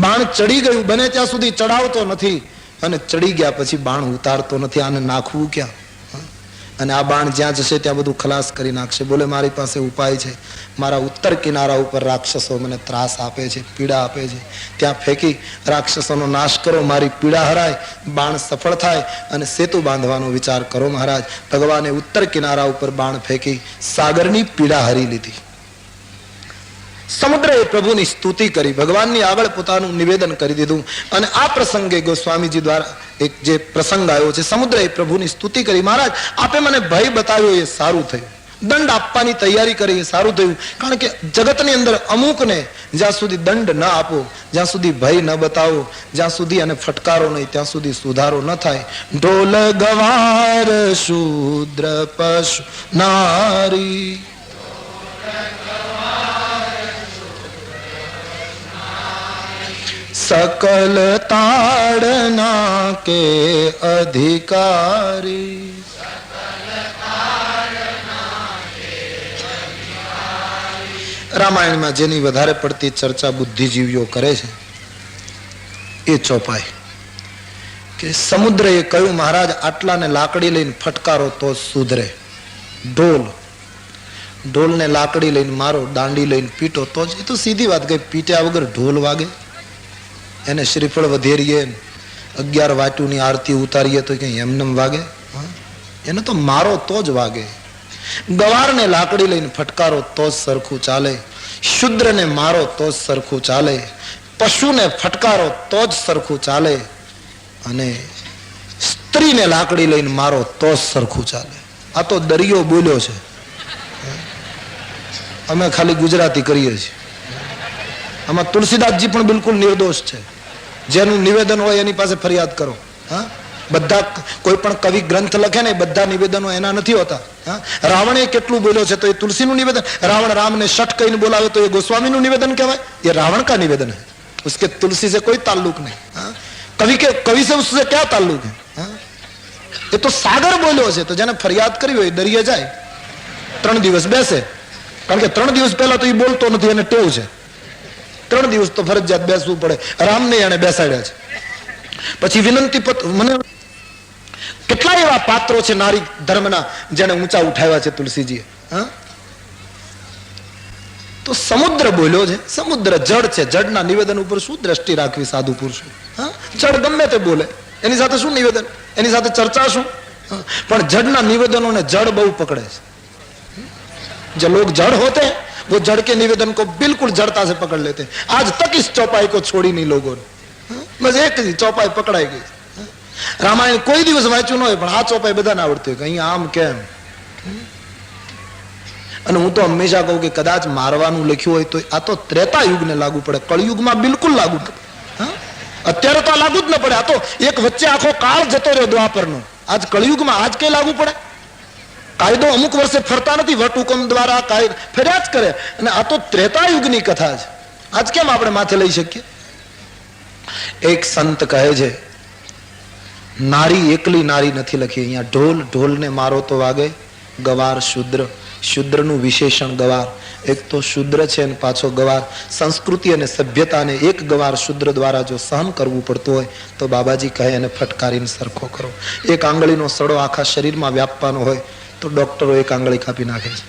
બાણ ચડી ગયું, બને ત્યાં સુધી ચડાવતો નથી, અને ચડી ગયા પછી બાણ ઉતારતો નથી. આને નાખવું ક્યાં? અને આ બાણ જ્યાં જશે ત્યાં બધું ખલાસ કરી નાખશે. બોલે મારી પાસે ઉપાય છે, મારા ઉત્તર કિનારા ઉપર રાક્ષસો મને ત્રાસ આપે છે, પીડા આપે છે, ત્યાં ફેંકી રાક્ષસોનો નાશ કરો, મારી પીડા હરાય, બાણ સફળ થાય અને સેતુ બાંધવાનો વિચાર કરો મહારાજ. ભગવાને ઉત્તર કિનારા ઉપર બાણ ફેંકી સાગરની પીડા હરી લીધી. સમુદ્રએ પ્રભુની સ્તુતિ કરી, ભગવાનની આગળ પોતાનું નિવેદન કરી દીધું. અને આ પ્રસંગે ગોસ્વામીજી દ્વારા એક જે પ્રસંગ આવ્યો છે, સમુદ્રએ પ્રભુની સ્તુતિ કરી, મહારાજ આપે મને ભય બતાવ્યો એ સારું થયું, દંડ આપવાની તૈયારી કરી એ સારું થયું. કારણ કે જગતની અંદર અમુકને જ્યાં સુધી દંડ ન આપો, જ્યાં સુધી ભય ન બતાવો, જ્યાં સુધી અને ફટકારો નહીં, ત્યાં સુધી સુધારો ન થાય. ઢોલ ગવાર શૂદ્ર પશુ નારી, सकल ताड़ना के अधिकारी, રામાયણમાં જેની વધારે પડતી ચર્ચા બુદ્ધિજીવીઓ કરે છે એ ચોપાઈ કે સમુદ્રએ કહ્યું મહારાજ આટલાને લાકડી લઈને ફટકારો તો સુધરે. ઢોલને લાકડી લઈને મારો, દાંડી લઈને પીટો તો જ. એ તો સીધી વાત ગઈ, પીટ્યા વગર ઢોલ વાગે? એને શ્રીફળ વધેરીએ, 11 વાટુની આરતી ઉતારીએ તો કઈ એમનેમ વાગે? એને તો મારો તો જ વાગે. ગવારને લાકડી લઈને ફટકારો તો જ સરખું ચાલે, શુદ્રને મારો તો જ સરખું ચાલે, પશુને ફટકારો તો જ સરખું ચાલે, અને સ્ત્રીને લાકડી લઈને મારો તો જ સરખું ચાલે. આ તો દરિયો બોલ્યો છે, અમે ખાલી ગુજરાતી કરીએ છીએ. આમાં તુલસીદાસજી પણ બિલકુલ નિર્દોષ છે. જેનું નિવેદન હોય એની પાસે ફરિયાદ કરો. હા, બધા કોઈ પણ કવિ ગ્રંથ લખે ને બધા નિવેદનો એના નથી હોતા. રાવણે કેટલું બોલ્યો છે તો એ તુલસીનું નિવેદન. રાવણ રામને શઠ કહીને બોલાવે તો એ ગોસ્વામીનું નિવેદન કહેવાય? એ રાવણ का निवेदन है, उसके तुलसी से कोई ताल्लुक नहीं. कवि से उससे क्या ताल्लुक है? એ તો સાગર બોલ્યો છે, તો જેને ફરિયાદ કરી હોય દરિયે જાય, 3 દિવસ બેસે. કારણ કે 3 દિવસ પહેલા તો એ બોલતો નથી, એને ટેવ છે. 3 દિવસ તો ફરજિયાત બેસવું પડે. રામને એને બેસાડ્યા છે. પછી વિનંતી પત્ર, મને કેટલા એવા પાત્રો છે નારી ધર્મના જેને ઊંચા ઉઠાવ્યા છે તુલસીજીએ. તો સમુદ્ર બોલ્યો છે. સમુદ્ર જળ છે, જળના નિવેદન ઉપર શું દ્રષ્ટિ રાખવી સાધુ પુરુષો? જળ ગમે તે બોલે, એની સાથે શું નિવેદન, એની સાથે ચર્ચા શું? પણ જળના નિવેદનોને જળ બહુ પકડે છે. जो लोग जड़ होते हैं वो जड़ के निवेदन को बिल्कुल जड़ता से पकड़ लेते हैं. आज तक इस चौपाई को छोड़ी नहीं लोगों ने. बस एक ही चौपाई पकड़ाई गई. रामायण कोई दिवस वांच्યું ન હોય પણ આ ચોપાઈ બધાને આવડતી હોય કે અહીં આમ કેમ. અને હું તો હંમેશા કહું કે કદાચ મારવાનું લખ્યું હોય તો આ તો ત્રેતા યુગને લાગુ પડે, કળયુગમાં બિલકુલ લાગુ પડે. અત્યારે તો આ લાગુ જ ન પડે. આ તો એક વચ્ચે આખો કાળ જતો રહ્યો દ્વાપરનો. આજ કળયુગમાં આજ કઈ લાગુ પડે? કાયદો અમુક વર્ષે ફરતા નથી, વટહુકમ દ્વારા કાયદો ફર્યા જ કરે. અને આ તો ત્રેતા યુગની કથા છે. આજ કેમ આપણે માથે લઈ શકીએ? એક સંત કહે છે નારી એકલી નારી નથી લખી અહીંયા. ઢોલને મારો તો વાગે, ગવાર શુદ્રનું વિશેષણ ગવાર. એક તો શુદ્ર છે અને પાછો ગવાર. સંસ્કૃતિ અને સભ્યતાને એક ગવાર શુદ્ર દ્વારા જો સહન કરવું પડતું હોય તો બાબાજી કહે એને ફટકારીને સરખો કરો. એક આંગળીનો સડો આખા શરીરમાં વ્યાપવાનો હોય તો ડોક્ટરો એક આંગળી કાપી નાખે છે.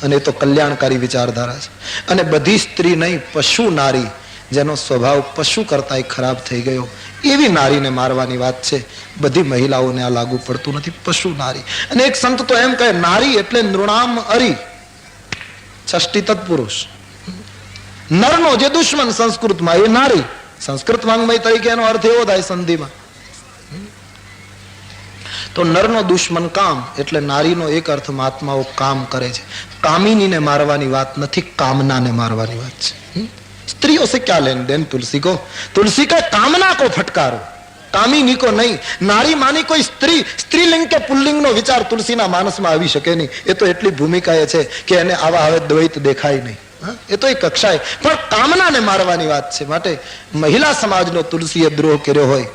અને એ તો કલ્યાણકારી વિચારધારા છે. અને બધી સ્ત્રી નહીં, પશુ નારી જેનો સ્વભાવ પશુ કરતા ખરાબ થઈ ગયો એવી નારીને મારવાની વાત છે. બધી મહિલાઓને આ લાગુ પડતું નથી, પશુ નારી. અને એક સંત તો એમ કહે નારી એટલે નૃણામ અરી, ષષ્ઠી તત્પુરુષ. નરનો જે દુશ્મન સંસ્કૃતમાં એ નારી. સંસ્કૃત વાંગ્મય તરીકે એનો અર્થ એવો થાય સંધિમાં. તો નરનો દુશ્મન કામ, એટલે નારીનો એક અર્થ મહાત્માઓ કામ કરે છે. કામિનીને મારવાની વાત નથી, કામનાને મારવાની વાત છે. स्त्रियों से क्या लेन देन तुलसी को? तुलसी का कामना को फटकारो, कामिनी को नहीं. नारी मानी कोई स्त्री, स्त्रीलिंग के पुल्लिंग નો વિચાર તુલસીના માનસમાં આવી શકે નહીં. એ તો એટલી ભૂમિકા એ છે કે એને આવા હવે દ્વૈત દેખાય નહીં. એ તો એ કક્ષાએ પણ કામનાને મારવાની વાત છે. માટે મહિલા સમાજનો તુલસીએ દ્રોહ કર્યો હોય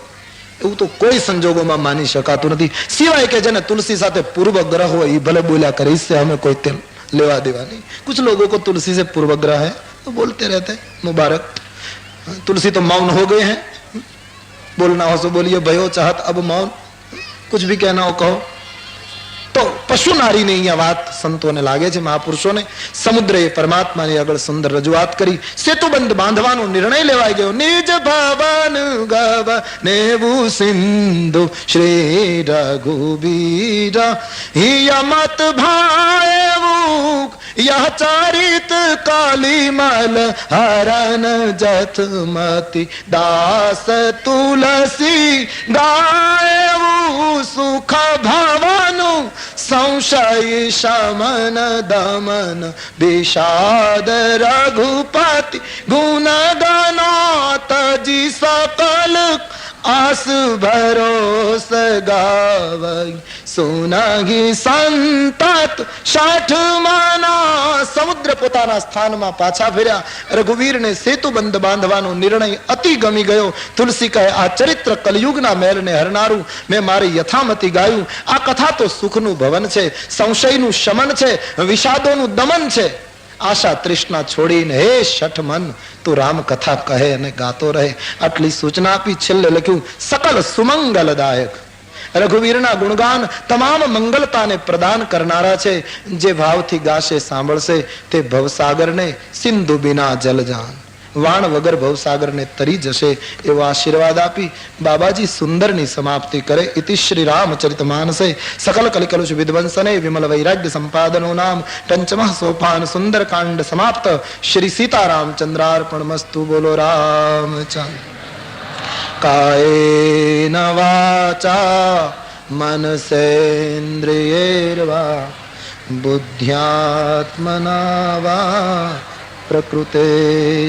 એવું તો કોઈ સંજોગોમાં માની શકાતું નથી. સિવાય કે જેને તુલસી સાથે પૂર્વગ્રહ હોય એ ભલે બોલ્યા કરે, इससे हमें कोई तेल लेवा देवा नहीं. कुछ लोगों को तुलसी से पूर्वग्रह है तो बोलते रहते हैं मुबारक. तुलसी तो मौन हो गए हैं, बोलना हो तो बोलिए, भयो चाहत अब मौन, कुछ भी कहना हो कहो। तो पशु नारी ने અહીંયા વાત સંતોને લાગે છે, મહાપુરુષોને. સમુદ્રએ પરમાત્માની આગળ સુંદર રજૂઆત કરી. સેતુબંધ બાંધવાનો નિર્ણય લેવાઈ ગયો. નિજ ભવન ગવ નેવું સિંધુ શ્રી રઘુબીરા હિયમત ભાયવું यह चरित कालीमल हरन जथमति दास तुलसी गायऊ सुख भवनु संशय शमन दमन विषाद रघुपति गुण गनात जी सकल आस भरोस गावई सुनागी संतत શઠ માના. સમુદ્ર પોતાના સ્થાનમાં પાછા ફર્યા. રઘુવીરને સેતુબંધ બાંધવાનો નિર્ણય અતિ ગમી ગયો. તુલસી કહે, આ ચરિત્ર કલયુગના મેલને હરનારું મેં મારી યથામતી ગાયું. આ કથા તો સુખનું ભવન છે, સંશયનું શમન છે, વિષાદોનું દમન છે. આશા તૃષ્ણા છોડીને હે શઠ મન તું રામ કથા કહે અને ગાતો રહે. આટલી સૂચના આપી. છેલ્લે લખ્યું, સકલ સુમંગલદાયક. રઘુવીરના ગુણગાન તમામ મંગલતાને પ્રદાન કરનારા છે. જે ભાવથી ગાશે સાંભળશે તે ભવસાગરને સિંધુ બિના જલજાન, વાણ વગર ભવસાગરને તરી જશે એવો આશીર્વાદ આપી બાબાજી સુંદરની સમાપ્તિ કરે. ઇતિ શ્રી રામચરિત માનસે સકલ કલિકલુષ વિધ્વંસને વિમલ વૈરાગ્ય સંપાદનો નામ પંચમઃ સોપાન સુંદર કાંડ સમાપ્ત. શ્રી સીતારામચંદ્રાર્પણ મસ્તુ. બોલો રામચંદ્ર. કાયેન વાચા મનસેન્દ્રિયૈર્વા બુદ્ધ્યાત્મના વા પ્રકૃતે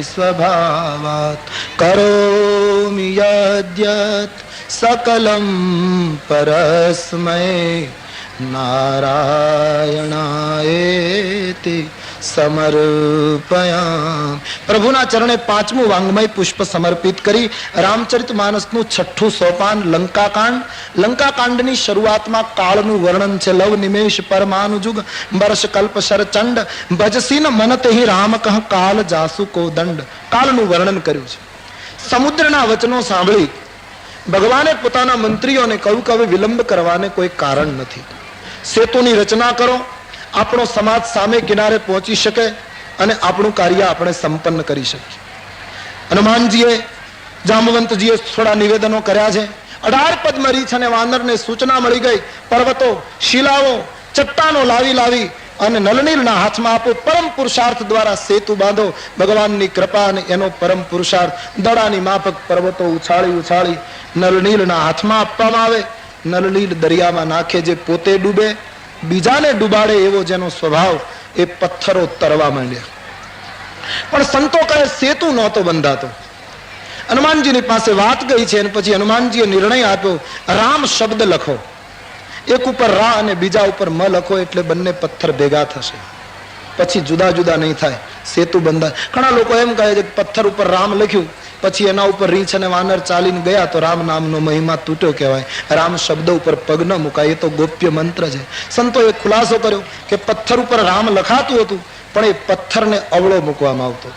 સ્વભાવાત કરોમિ યદ્યત સકલમ પરસ્મૈ નારાયણાયેતિ સમર્પયામ. પ્રભુના ચરણે પાંચમું વાંગ્મય પુષ્પ સમર્પિત કરી રામચરિત માનસનું છઠ્ઠું સોપાન લંકાકાંડ. લંકાકાંડની શરૂઆતમાં કાળનું વર્ણન છે. લવ નિમેષ પરમાનુજુગ વર્ષ કલ્પ શરચંડ ભજસીન મનતે હિ રામ કહ કાલ જાસુ કો દંડ. કાળનું વર્ણન કર્યું છે. સમુદ્રના વચનો સાંભળી ભગવાને પોતાના મંત્રીઓને કહ્યું કે હવે વિલંબ કરવાને કોઈ કારણ નથી. સેતુની રચના કરો, આપણો સમાજ સામે કિનારે પહોંચી શકે અને આપણું કાર્ય આપણે સંપન્ન કરી શકીએ. હનુમાનજીએ જામવંતજીએ થોડા નિવેદનો કર્યા છે. 18 પદ્મ રીછ અને વાનરને સૂચના મળી ગઈ, પર્વતો, શિલાઓ, ચટ્ટાનો લાવી અને નલનીલના હાથમાં આપો. પરમ પુરુષાર્થ દ્વારા સેતુ બાંધો. ભગવાનની કૃપા અને એનો પરમ પુરુષાર્થ દડાની માફક પર્વતો ઉછાળી નલનીલના હાથમાં આપવામાં આવે. નલનીલ દરિયામાં નાખે, જે પોતે ડૂબે બીજાને ડૂબાડે એવો જેનો સ્વભાવ, એ પથ્થરો તરવા માંડ્યા. પણ સંતો કહે સેતુ નહોતો બંધાતો. હનુમાનજીની પાસે વાત ગઈ છે અને પછી હનુમાનજીએ નિર્ણય આપ્યો, રામ શબ્દ લખો. એક ઉપર રા અને બીજા ઉપર મ લખો એટલે બંને પથ્થર ભેગા થશે, પછી જુદા જુદા નહીં થાય, સેતુ બંધાય. ઘણા લોકો એમ કહે છે કે પથ્થર ઉપર રામ લખ્યું, પછી એના ઉપર રીંછ અને વાનર ચાલીને ગયા તો રામ નામનો મહિમા તૂટ્યો કહેવાય. રામ શબ્દ ઉપર પગ ન મુકાય, એ તો ગોપ્ય મંત્ર છે. સંતોએ ખુલાસો કર્યો કે પથ્થર ઉપર રામ લખાતું હતું, પણ એ પથ્થરને અવળો મૂકવામાં આવતો.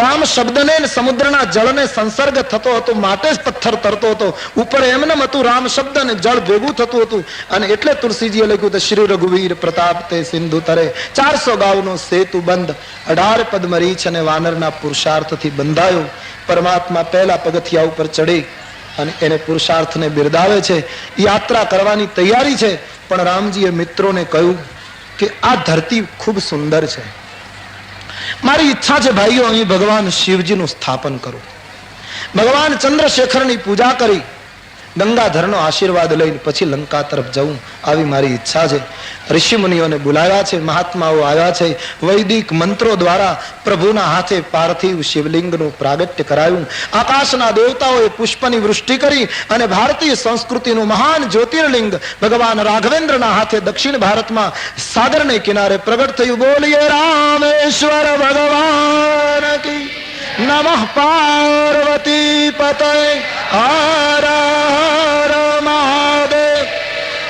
રામ શબ્દને સમુદ્રના જળને સંસર્ગ થતો હતો, માટે જ પથ્થર તરતો હતો. ઉપર એમને હતું રામ શબ્દ ને જળ ભેગું થતું હતું. અને એટલે તુલસીજીએ લખ્યું તો શ્રી રઘુવીર પ્રતાપ તે સિંધુ તરે. 400 ગાઉનો સેતુ બંધ 18 પદ્મ રીછ અને વાનરના પુરુષાર્થથી બંધાયો. પરમાત્મા પહેલા પગથિયા ઉપર ચડી અને એને પુરુષાર્થને બિરદાવે છે. યાત્રા કરવાની તૈયારી છે. પણ રામજીએ મિત્રોને કહ્યું કે આ ધરતી ખૂબ સુંદર છે, મારી ઈચ્છા છે ભાઈઓ અહીં ભગવાન શિવજીનું સ્થાપન કરું. ભગવાન ચંદ્રશેખરની પૂજા કરી ગંગાધરનો આશીર્વાદ લઈને પછી લંકા તરફ જવું, આવી મારી ઈચ્છા છે. ઋષિ મુનિઓને બોલાવ્યા છે, મહાત્માઓ આવ્યા છે. વૈદિક મંત્રો દ્વારા પ્રભુના હાથે પાર્થિવ શિવલિંગનું પ્રાગટ્ય કરાયું. આકાશના દેવતાઓએ પુષ્પની વૃષ્ટિ કરી અને ભારતીય સંસ્કૃતિનું મહાન જ્યોતિર્લિંગ ભગવાન રાઘવેન્દ્રના હાથે દક્ષિણ ભારતમાં સાગરને કિનારે પ્રગટ થયું. બોલીએ રામેશ્વર ભગવાન કી નમઃ. પાર્વતી પતય હર હર મહાદેવ.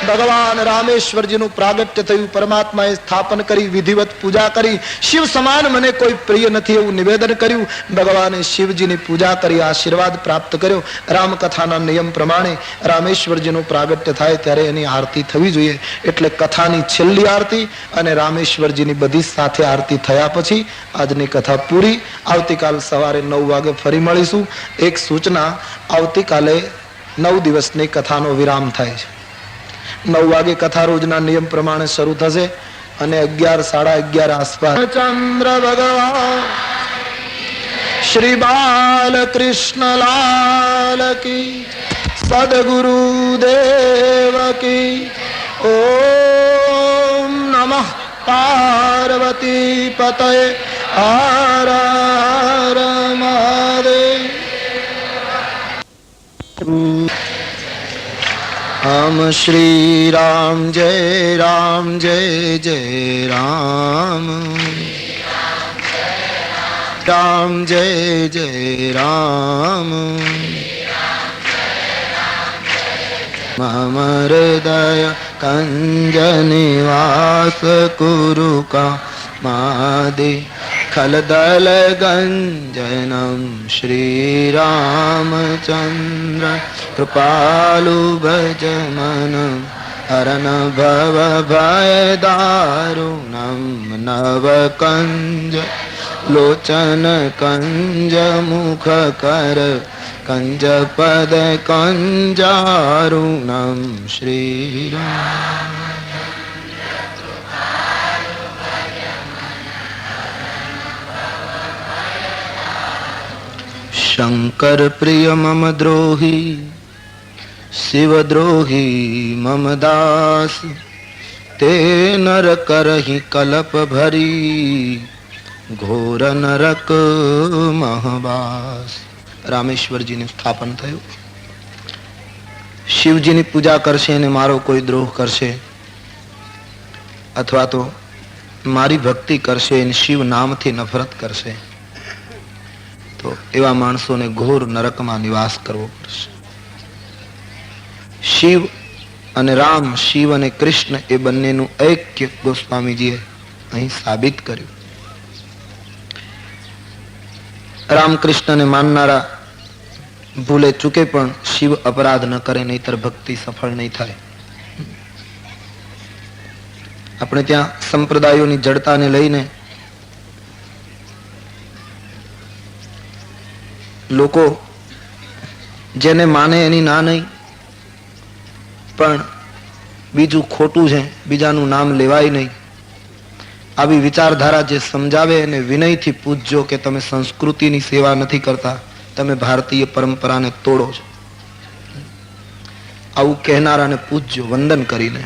ભગવાન રામેશ્વરજીનું પ્રાગટ્ય થયું, પરમાત્માએ સ્થાપન કરી, વિધિવત પૂજા કરી. શિવ સમાન મને કોઈ પ્રિય નથી એવું નિવેદન કર્યું. ભગવાને શિવજીની પૂજા કરી, આશીર્વાદ પ્રાપ્ત કર્યો. રામકથાના નિયમ પ્રમાણે રામેશ્વરજીનું પ્રાગટ્ય થાય ત્યારે એની આરતી થવી જોઈએ. એટલે કથાની છેલ્લી આરતી અને રામેશ્વરજીની બધી સાથે આરતી થયા પછી આજની કથા પૂરી. આવતીકાલ સવારે 9 વાગે ફરી મળીશું. એક સૂચના, આવતીકાલે 9 દિવસની કથાનો વિરામ થાય છે. 9 વાગે કથા રોજના નિયમ પ્રમાણે શરૂ થશે અને 11, 11:30 આસપાસ ચંદ્ર ભગવાન શ્રી બાલકૃષ્ણ લાલ કી, સદગુરુ દેવ કી. ઓમ નમઃ પાર્વતી પતયે હર હર મહાદેવ. हम श्री राम जय जय राम, राम जय जय राम. मम हृदय कंज निवास कुरु का मादे खलदल गंजनम श्री रामचंद्र कृपालु भज मन हरन भव भय दारुणम नव कंज लोचन कंज मुख कर कंज पद कंजारुणम श्री राम. शंकर प्रिय मम द्रोही, शिव द्रोही मम दास. ते नर करहि कलप भरी, घोर नरक महवास. રામેશ્વરજીનું સ્થાપન થયું. શિવજીની પૂજા કરશે અને મારો કોઈ દ્રોહ કરશે અથવા તો મારી ભક્તિ કરશે અને શિવ નામથી નફરત કરશે તો એવા માણસોને ઘોર નરકમાં નિવાસ કરવો પડશે. શિવ અને રામ, શિવ અને કૃષ્ણ એ બંનેનું ઐક્ય ગોસ્વામીજીએ અહીં સાબિત કર્યું. રામકૃષ્ણને માનનારા ભૂલે ચૂકે પણ શિવ અપરાધ ન કરે, નહીતર ભક્તિ સફળ નહીં થાય. આપણે ત્યાં સંપ્રદાયોની જડતાને લઈને લોકો જેને માને એની ના નહીં, પણ બીજું ખોટું છે બીજાનું નામ લેવાય નહીં, આવી વિચારધારા જે સમજાવે એને વિનયથી પૂછજો કે તમે સંસ્કૃતિની સેવા નથી કરતા, તમે ભારતીય પરંપરાને તોડો છો. આવું કહેનારાને પૂછજો વંદન કરીને,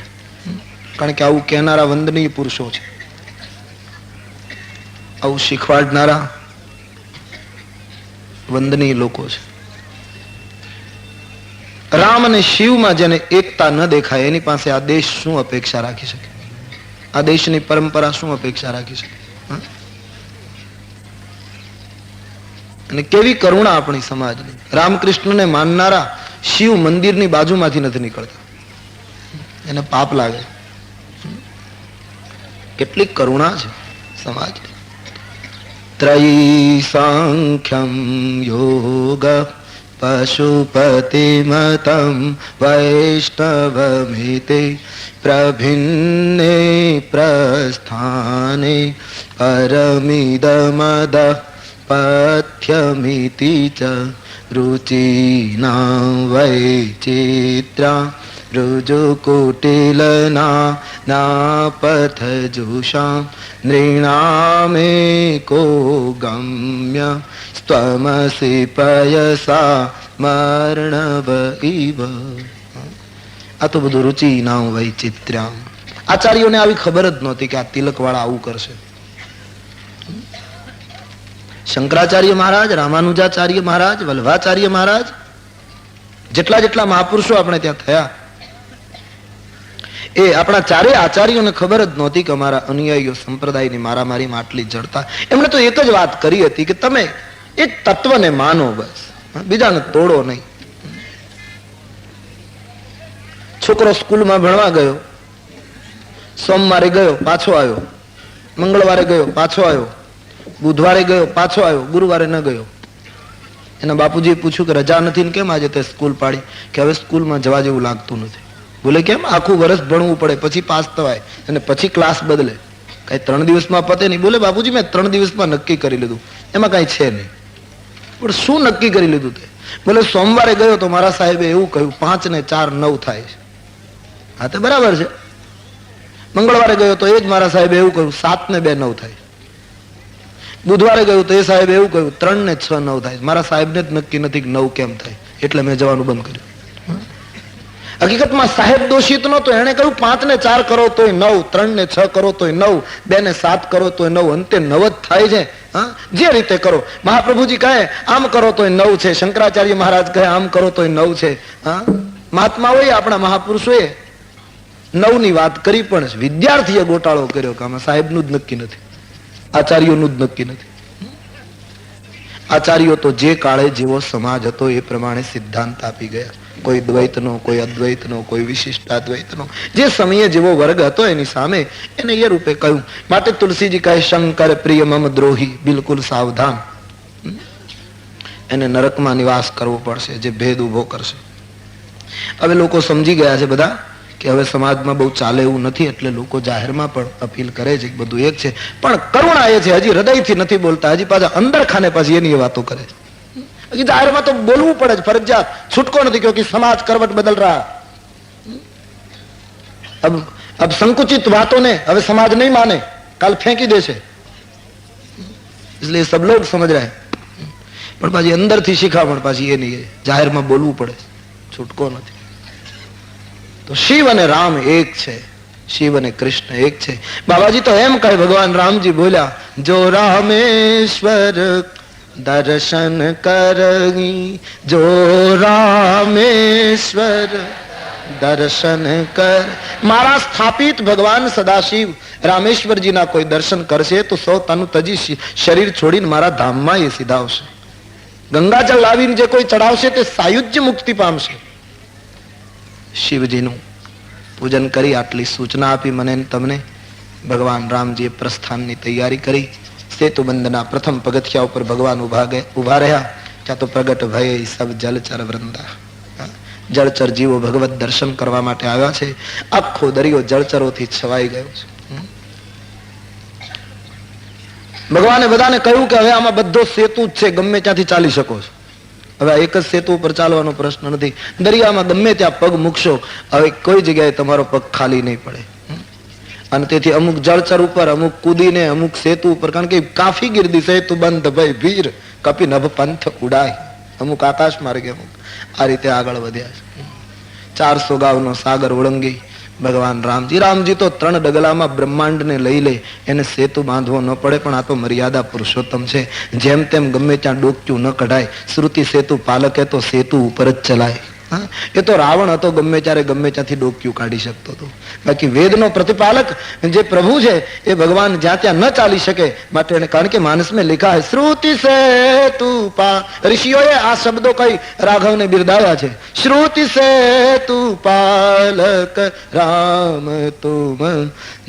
કારણ કે આવું કહેનારા વંદનીય પુરુષો છે. આવું શીખવાડનારા વંદનીય લોકો છે. રામ અને શિવમાં જેને એકતા ન દેખાય એની પાસે આ દેશ શું અપેક્ષા રાખી શકે? આ દેશની પરંપરા શું અપેક્ષા રાખી શકે? અને કેવી કરુણા આપણી સમાજની. રામકૃષ્ણને માનનારા શિવ મંદિરની બાજુમાંથી નથી નીકળતા, એને પાપ લાગે. કેટલી કરુણા છે સમાજ. ત્રયી સાંખ્યમ યોગ પશુપતિ મતમ વૈષ્ણવમિતે પ્રભિન્ને પ્રસ્થાને પરમિદમદ પથ્યમિતિ ચ રુચિના વૈચિત્રા રુજુકુટિલના નાપથજુષા નૃણામેકો ગમ્ય સ્ત્વમસી પયસા મર્ણવ ઇવ. આ તો બધું રુચિના વૈચિત્ર્યામ. આચાર્યોને આવી ખબર જ નહોતી કે આ તિલકવાળા આવું કરશે. શંકરાચાર્ય મહારાજ, રામાનુજાચાર્ય મહારાજ, વલ્ભાચાર્ય મહારાજ, જેટલા જેટલા મહાપુરુષો આપણે ત્યાં થયા, એ આપણા ચારેય આચાર્યોને ખબર જ નહોતી કે અમારા અનુયાયીઓ સંપ્રદાયની મારામારીમાં આટલી જડતા. એમણે તો એક જ વાત કરી હતી કે તમે એક તત્વને માનો, બસ, બીજાને તોડો નહીં. છોકરો સ્કૂલમાં ભણવા ગયો, સોમવારે ગયો પાછો આવ્યો, મંગળવારે ગયો પાછો આવ્યો, બુધવારે ગયો પાછો આવ્યો, ગુરુવારે ન ગયો. એના બાપુજીએ પૂછ્યું કે રજા નથી ને કેમ આજે તે સ્કૂલ પાડી? કે હવે સ્કૂલમાં જવા જેવું લાગતું નથી. બોલે કેમ? આખું વર્ષ ભણવું પડે પછી પાસ થવાય અને પછી ક્લાસ બદલે, કઈ 3 દિવસમાં પતે નહીં. બોલે બાપુજી મેં 3 દિવસમાં નક્કી કરી લીધું, એમાં કઈ છે નહીં. પણ શું નક્કી કરી લીધું તે? બોલે સોમવારે ગયો તો મારા સાહેબે એવું કહ્યું 5 ને 4 9 થાય છે. હા તે બરાબર છે. મંગળવારે ગયો તો એ જ મારા સાહેબે એવું કહ્યું 7 ને 2 9 થાય. બુધવારે ગયું તો એ સાહેબ એવું કહ્યું 3 ને 6 9 થાય. મારા સાહેબને જ નક્કી નથી કે 9 કેમ થાય, એટલે મેં જવાનું બંધ કર્યું. હકીકતમાં સાહેબ દોષિત નતો, એને કહ્યું 5 ને 4 કરો તોય 9, 3 ને 6 કરો તોય 9, 2 ને 7 કરો તોય 9, અંતે 9 જ થાય છે. હા, જે રીતે કરો. મહાપ્રભુજી કહે આમ કરો તોય 9 છે, શંકરાચાર્ય મહારાજ કહે આમ કરો તોય 9 છે. હા, મહાત્મા હોય આપણા મહાપુરુષોએ 9 ની વાત કરી, પણ વિદ્યાર્થીએ ગોટાળો કર્યો કે આમાં સાહેબનું જ નક્કી નથી, આચાર્યોનું જ નક્કી નથી. આચાર્યો તો જે કાળે જેવો સમાજ હતો એ પ્રમાણે સિદ્ધાંત આપી ગયા. કોઈ દ્વૈતનો, કોઈ અદ્વૈતનો, કોઈ વિશિષ્ટાદ્વૈતનો, જે સમયે જેવો વર્ગ હતો એની સામે એને એ રૂપે કહ્યું. માટે તુલસીજી કહે શંકર પ્રિય મમ દ્રોહી, બિલકુલ સાવધાન. એને નરકમાં નિવાસ કરવો પડશે, જે ભેદ ઉભો કરશે. હવે લોકો સમજી ગયા છે બધા કે હવે સમાજમાં બહુ ચાલે એવું નથી, એટલે લોકો જાહેરમાં પણ અપીલ કરે છે, બધું એક છે. પણ કરુણા એ છે, હજી હૃદયથી નથી બોલતા, હજી પાછા અંદર ખાને પાછી એની વાતો કરે છે. હજી જાહેરમાં તો બોલવું પડે છે, ફરજિયાત, છૂટકો નથી, ક્યોંકि સમાજ કરવટ બદલ રહા. अब संकुचित बातों ने હવે સમાજ नहीं माने, काल फेंकी दे છે, इसलिए सब लोग समझ रहे हैं. પણ પાછી અંદરથી શીખામણ પાછી એ નહીં, જાહેરમાં બોલવું પડે, છૂટકો નથી. તો શિવ અને રામ એક છે, શિવ અને કૃષ્ણ એક છે. બાબાજી તો એમ કહે, ભગવાન રામજી બોલ્યા જો રામેશ્વર દર્શન કરગી, જો રામેશ્વર દર્શન કર. મારા સ્થાપિત ભગવાન સદાશિવ રામેશ્વરજીના કોઈ દર્શન કરશે તો સૌ તાનું તજી શરીર છોડીને મારા ધામમાં એ સીધા આવશે. ગંગાજળ લાવીને જે કોઈ ચડાવશે તે સાયુજ્ય મુક્તિ પામશે. શિવજીનું પૂજન કરી આટલી સૂચના આપી મને તમને. ભગવાન રામજીએ પ્રસ્થાનની તૈયારી કરી. સેતુબંધના પ્રથમ પગથિયા ઉપર ભગવાન ઉભા રહ્યા. ત્યાં તો પ્રગટ ભય સબ જલચર વૃંદા, જળચર જીવો ભગવત દર્શન કરવા માટે આવ્યા છે. આખો દરિયો જળચરોથી છવાઈ ગયો છે. ભગવાને બધાને કહ્યું કે હવે આમાં બધો સેતુ જ છે, ગમે ત્યાંથી ચાલી શકો છો. હવે એક જ સેતુ ઉપર ચાલવાનો પ્રશ્ન નથી. દરિયામાં ગમે ત્યાં પગ મૂકશો, હવે કોઈ જગ્યાએ તમારો પગ ખાલી નહીં પડે. અને તેથી અમુક જળચર ઉપર, અમુક કૂદીને, અમુક સેતુ ઉપર, કારણ કે કાફી ગીરદી સેતુ બંધ ભય ભીર કપી નભ પંથ ઉડાય, અમુક આકાશ માર્ગે, અમુક આ રીતે આગળ વધ્યા છે. 400 ગાવનો સાગર ઓળંગી ભગવાન રામજી તો 3 ડગલામાં બ્રહ્માંડને લઈ લે, એને સેતુ બાંધવો ન પડે. પણ આ તો મર્યાદા પુરુષોત્તમ છે, જેમ તેમ ગમે ત્યાં ડોક્યું ન કઢાય. શ્રુતિ સેતુ પાલકે તો સેતુ ઉપર જ ચલાય. એ તો રાવણ હતો, ગમે ત્યારે ગમે ત્યાંથી ડોક્યું કાઢી શકતો હતો. બાકી વેદનો પ્રતિપાલક જે પ્રભુ છે એ ભગવાન જ્યાં ત્યાં ન ચાલી શકે. માટે એને, કારણ કે માનસ મેં लिखा है श्रुति सेतु पा, ऋषिઓએ આ શબ્દો કઈ રાઘવને બિરદાવ્યા છે. શ્રુતિ સેતુ પાલક રામ તુમ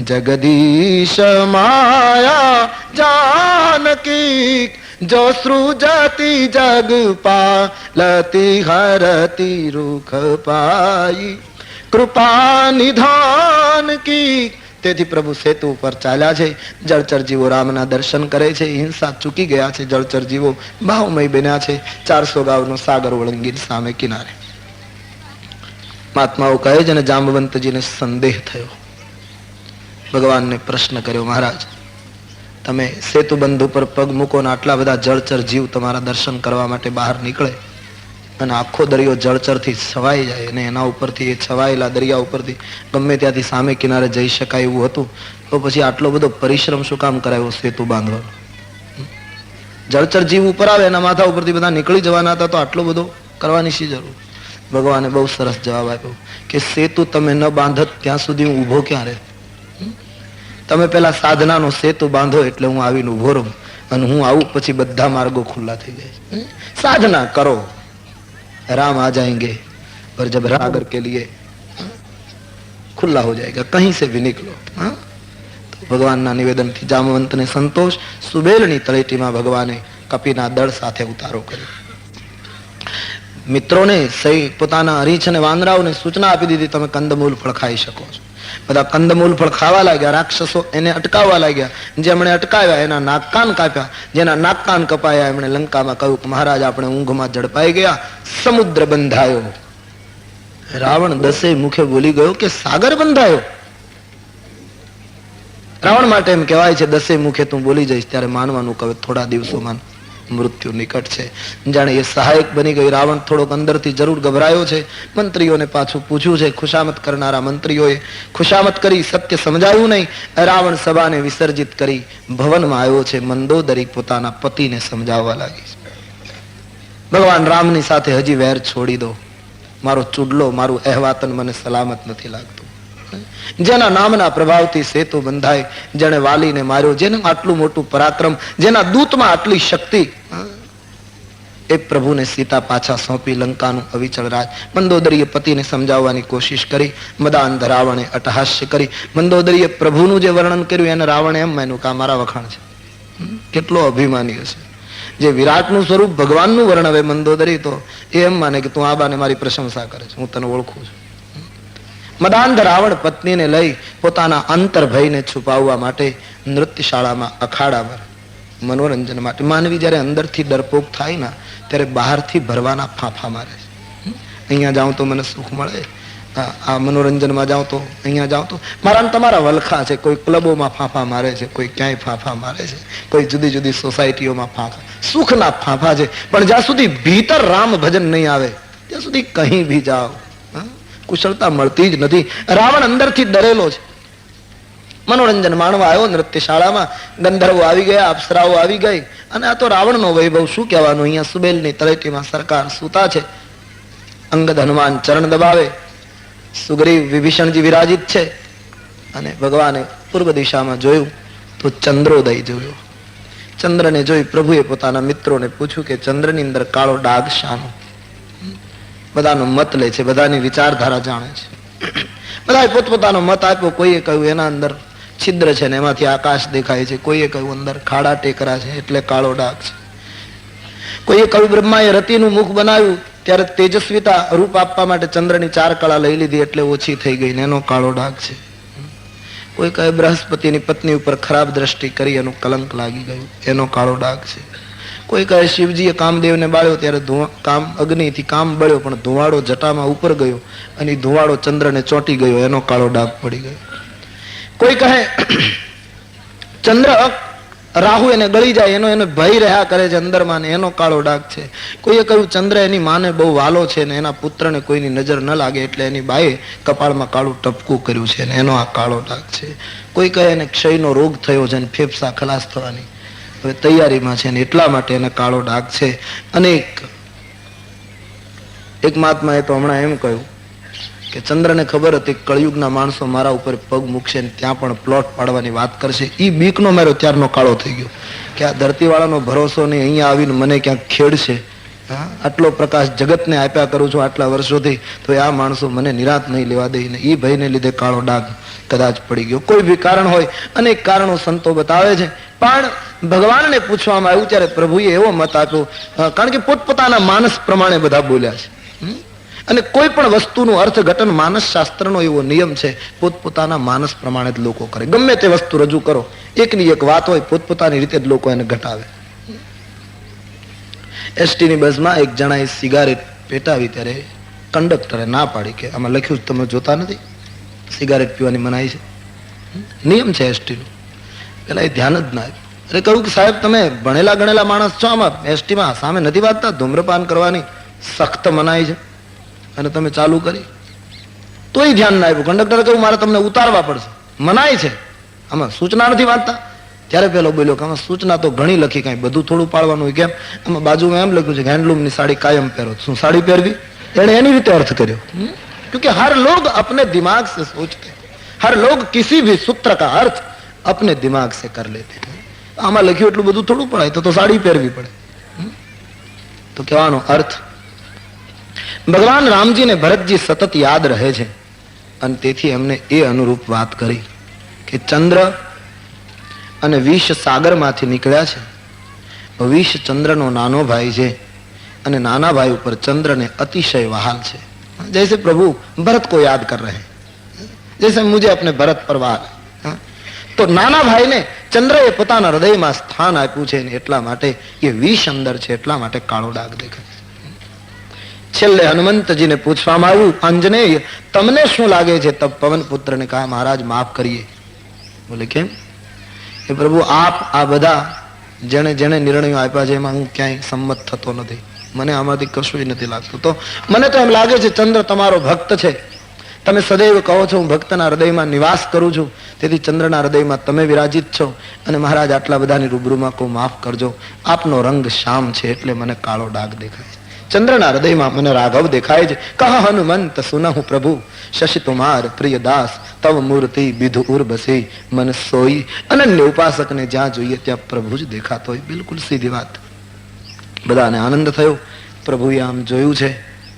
જગદીશ માયા જાનકી, जो सृजति जग पालती हरती रुख पाई, कृपा निधान की. તેથી પ્રભુ સેતુ ઉપર ચાલ્યા છે. જળચર જીવો રામના દર્શન કરે છે. હિંસા ચૂકી ગયા છે. જળચર જીવો ભાવમય બન્યા છે. 400 ગાવનો સાગર ઓળંગી સામે કિનારે. મહાત્માઓ કહે છે, અને જાંબવંતજીને સંદેહ થયો. ભગવાનને પ્રશ્ન કર્યો, મહારાજ તમે સેતુબંધ ઉપર પગ મૂકો ને આટલા બધા જળચર જીવ તમારા દર્શન કરવા માટે બહાર નીકળે, અને આખો દરિયો જળચરથી છવાઈ જાય, અને એના ઉપરથી એ છવાયેલા દરિયા ઉપરથી ગમે ત્યાંથી સામે કિનારે જઈ શકાય એવું હતું, તો પછી આટલો બધો પરિશ્રમ શું કામ કરાયો સેતુ બાંધવાનો? જળચર જીવ ઉપર આવે, એના માથા ઉપરથી બધા નીકળી જવાના હતા, તો આટલો બધો કરવાની શી જરૂર? ભગવાને બહુ સરસ જવાબ આપ્યો કે સેતુ તમે ન બાંધત ત્યાં સુધી હું ઊભો ક્યાં રહે? તમે પેલા સાધનાનો સેતુ બાંધો એટલે હું આવીને ઉભો રહું, અને હું આવું પછી બધા માર્ગો ખુલ્લા થઈ જાય. સાધના કરો, राम आ जाएंगे, पर जब सागर के लिए खुला हो जाएगा, कहीं से भी निकलो. हाँ? तो ભગવાનના નિવેદનથી જામવંતને સંતોષ. સુબેલની તળેટીમાં ભગવાને કપીના દળ સાથે ઉતારો કર્યો. મિત્રોને સહી પોતાના હરીછ અને વાંદરાઓને સૂચના આપી દીધી, તમે કંદમૂળ ફળ ખાઈ શકો છો. બધા કંદમૂળ ફળ ખાવા લાગ્યા. રાક્ષસો એને અટકાવવા લાગ્યા. જેમણે અટકાવ્યા એના નાક કાન કાપ્યા. જેના નાક કાન કપાયા એમણે લંકામાં કહ્યું કે મહારાજ આપણે ઊંઘમાં ઝડપાઈ ગયા, સમુદ્ર બંધાયો. રાવણ દસે મુખે બોલી ગયો કે સાગર બંધાયો. રાવણ માટે એમ કહેવાય છે દસે મુખે તું બોલી જઈશ ત્યારે માનવાનું કહે થોડા દિવસોમાં મૃત્યુ નિકટ છે. જાણે એ સહાયક બની ગઈ. રાવણ થોડોક અંદરથી જરૂર ગભરાયો છે. મંત્રીઓને પાછું પૂછ્યું છે. ખુશામત કરનારા મંત્રીઓએ ખુશામત કરી, સત્ય સમજાયું નહીં. રાવણ સભાને વિસર્જિત કરી ભવનમાં આવ્યો છે. મંદોદરી પોતાના પતિને સમજાવવા લાગી. ભગવાન રામની સાથે હજી વેર છોડી દો. મારો ચૂડલો, મારું અહેવાતન મને સલામત નથી લાગતું. જેના નામના પ્રભાવથી સેતુ બંધાય, જેને વાલીને માર્યો, જેને આટલું મોટું પરાક્રમ, જેના દૂતમાં આટલી શક્તિ, એ પ્રભુને સીતા પાછા સોંપી લંકાનું અવિચળ રાજ. મંદોદરીએ પતિને સમજાવવાની કોશિશ કરી. મદાંધ રાવણે અટહાસ્ય કરી. મંદોદરીએ પ્રભુનું જે વર્ણન કર્યું એને રાવણે એમ માન્યું કે આ મારા વખાણ છે. કેટલો અભિમાની હશે. જે વિરાટનું સ્વરૂપ ભગવાનનું વર્ણવે મંદોદરી, તો એ એમ માને કે તું આ બાને મારી પ્રશંસા કરે છે, હું તને ઓળખું છું. મદાંધ રાવણ પત્નીને લઈ પોતાના અંતર ભયને છુપાવવા માટે નૃત્યશાળામાં, અખાડામાં મનોરંજન માટે. માનવી જયારે અંદરથી ડરપોક થાય ને ત્યારે બહારથી ભરવાના ફાંફા મારે છે. અહીંયા જાઉં તો મને સુખ મળે, આ મનોરંજનમાં જાઉં તો, અહીંયા જાઉં તો. મારા તમારા વલખા છે. કોઈ ક્લબોમાં ફાંફા મારે છે, કોઈ ક્યાંય ફાંફા મારે છે, કોઈ જુદી જુદી સોસાયટીઓમાં ફાંફા. સુખના ફાંફા છે. પણ જ્યાં સુધી ભીતર રામ ભજન નહીં આવે ત્યાં સુધી કहीं ભી જાઓ કુશળતા મળતી જ નથી. રાવણ અંદરથી ડરેલો છે. મનોરંજન માણવા આવ્યો નૃત્યશાળામાં. ગંધર્વો આવી ગયા, અપ્સરાઓ આવી ગઈ, અને આ તો રાવણનો વૈભવ શું કહેવાનું. અહીંયા સુબેલની તળેટીમાં સરકાર સૂતા છે. અંગદ હનુમાન ચરણ દબાવે, સુગ્રીવ વિભીષણજી વિરાજિત છે. અને ભગવાને પૂર્વ દિશામાં જોયું તો ચંદ્રોદય જોયો. ચંદ્રને જોઈ પ્રભુએ પોતાના મિત્રોને પૂછ્યું કે ચંદ્રની અંદર કાળો ડાઘ શાનો? બધાનો મત લે છે, બધાની વિચારધારા જાણે છે. બધાએ પોતપોતાનો મત આપ્યો. કોઈએ કહ્યું એના અંદર છિદ્ર છે ને એમાંથી આકાશ દેખાય છે. કોઈએ કહ્યું અંદર ખાડા ટેકરા છે એટલે કાળો ડાઘ છે. કોઈએ કહ્યું બ્રહ્માએ રતિનું મુખ બનાવ્યું ત્યારે તેજસ્વીતા રૂપ આપવા માટે ચંદ્રની 4 કળા લઈ લીધી એટલે ઓછી થઈ ગઈ ને એનો કાળો ડાઘ છે. કોઈ કહે બૃહસ્પતિની પત્ની ઉપર ખરાબ દ્રષ્ટિ કરી એનું કલંક લાગી ગયું એનો કાળો ડાઘ છે. કોઈ કહે શિવજીએ કામદેવને બાળ્યો ત્યારે અગ્નિથી કામ બળ્યો પણ ધુવાડો જટામાં ઉપર ગયો અને ધુવાડો ચંદ્રને ચોંટી ગયો એનો કાળો ડાઘ પડી ગયો. કોઈ કહે ચંદ્ર રાહુ એને ગળી જાય એનો ભય રહ્યા કરે છે અંદરમાં ને એનો કાળો ડાઘ છે. કોઈએ કહ્યું ચંદ્ર એની માને બહુ વાલો છે ને એના પુત્રને કોઈની નજર ન લાગે એટલે એની બાએ કપાળમાં કાળું ટપકું કર્યું છે ને એનો આ કાળો ડાઘ છે. કોઈ કહે એને ક્ષયનો રોગ થયો છે ને ફેફસા ખલાસ થવાની હવે તૈયારીમાં છે ને એટલા માટે એને કાળો ડાઘ છે. એક મહાત્માએ તો હમણાં એમ કહ્યું કે ચંદ્રને ખબર હતી કળયુગના માણસો મારા ઉપર પગ મૂકશે ને ત્યાં પણ પ્લોટ પાડવાની વાત કરશે. ઈ બીકનો મારો ત્યારનો કાળો થઈ ગયો કે આ ધરતીવાળાનો ભરોસો નહીં, અહીંયા આવીને મને ક્યાંક ખેડશે. આટલો પ્રકાશ જગતને આપ્યા કરું છું આટલા વર્ષોથી, તો આ માણસો મને નિરાત નહીં લેવા દે ને એ ભયને લીધે કાળો ડાઘ કદાચ પડી ગયો. કોઈ બી કારણ હોય, અનેક કારણો સંતો બતાવે છે. પણ ભગવાનને પૂછવામાં આવ્યું ત્યારે પ્રભુએ એવો મત આપ્યો, કારણ કે પોતપોતાના માનસ પ્રમાણે બધા બોલ્યા છે. અને કોઈ પણ વસ્તુનું અર્થઘટન માનસ શાસ્ત્રનો એવો નિયમ છે, પોતપોતાના માનસ પ્રમાણે જ લોકો કરે. ગમે તે વસ્તુ રજૂ કરો, એકની એક વાત હોય, પોતપોતાની રીતે જ લોકો એને ઘટાવે. એસટીની બસમાં એક જણાએ સિગારેટ પેટાવી ત્યારે કંડક્ટરે ના પાડી કે આમાં લખ્યું તમે જોતા નથી સિગારેટ પીવાની મનાઈ છે, નિયમ છે એસટીનો. પેલા એ ધ્યાન જ ના આપ્યું. અરે કહ્યું કે સાહેબ તમે ભણેલા ગણેલા માણસ છો, આમાં એસટીમાં સામે નથી વાંચતા ધૂમ્રપાન કરવાની સખ્ત મનાઈ છે અને તમે ચાલુ કરી તોય ધ્યાન ના આપ્યું. કંડક્ટરે કહ્યું મારે તમને ઉતારવા પડશે, મનાઈ છે, આમાં સૂચના નથી વાંચતા. ત્યારે પેલો બોલ્યો કે આમાં સૂચના તો ઘણી લખી, કાંઈ બધું થોડું પાળવાનું હોય. કેમ? આમાં બાજુમાં એમ લખ્યું છે કે હેન્ડલૂમની સાડી કાયમ પહેરો. શું સાડી પહેરવી? એને એની રીતે અર્થ કર્યો. क्योंकि हर लोग अपने दिमाग से सोचते हैं, हर लोग किसी भी सूत्र का अर्थ अपने दिमाग से कर लेते हैं. આમાં લખ્યું એટલું બધું થોડું પડાય તો સાડી પહેરવી પડે. તો કહેવાનો અર્થ ભગવાન રામજીને ભરતજી સતત યાદ રહે છે અને તેથી એમને એ અનુરૂપ વાત કરી કે ચંદ્ર અને વિષ સાગરમાંથી નીકળ્યા છે. વિષ ચંદ્રનો નાનો ભાઈ છે અને નાના ભાઈ ઉપર ચંદ્રને અતિશય વહાલ છે. જૈસે પ્રભુ ભરત को याद कर रहे हैं, जैसे मुझे अपने भरत पर वहाल. તો નાના ભાઈને ચંદ્રએ પોતાના હૃદયમાં સ્થાન આપ્યું છે, એટલા માટે એ વિષ અંદર છે, એટલા માટે કાળો ડાઘ દેખાય. છેલ્લે હનુમંતજીને પૂછવામાં આવ્યું, આંજનેય તમને શું લાગે છે? તબ પવન પુત્રને કહા, મહારાજ માફ કરીએ. બોલે કેમ? એ પ્રભુ આપ આ બધા જેણે જેણે નિર્ણયો આપ્યા છે એમાં હું ક્યાંય સંમત થતો નથી. મને આમાંથી કશું નથી લાગતું. તો મને તો એમ લાગે છે ચંદ્ર તમારો ભક્ત છે. તમે સદૈવ કહો છો હું ભક્તના હૃદયમાં નિવાસ કરું છું, તેથી ચંદ્રના હૃદયમાં તમે વિરાજિત છો. અને મહારાજ આટલા બધાની રૂબરૂમાં કહું માફ કરજો, આપનો રંગ શ્યામ છે એટલે મને કાળો ડાઘ દેખાય છે. ચંદ્રના હૃદયમાં મને રાઘવ દેખાય છે. કહા હનુમંત સુનહુ પ્રભુ, શશી તુમાર પ્રિય દાસ, તવ મૂર્તિ વિધુ ઉર્બસી મન સોઈ. અનન્ય ઉપાસકને જ્યાં જોઈએ ત્યાં પ્રભુ જ દેખાતો હોય. બિલકુલ સીધી વાત. બધાને આનંદ થયો. પ્રભુએ આમ જોયું છે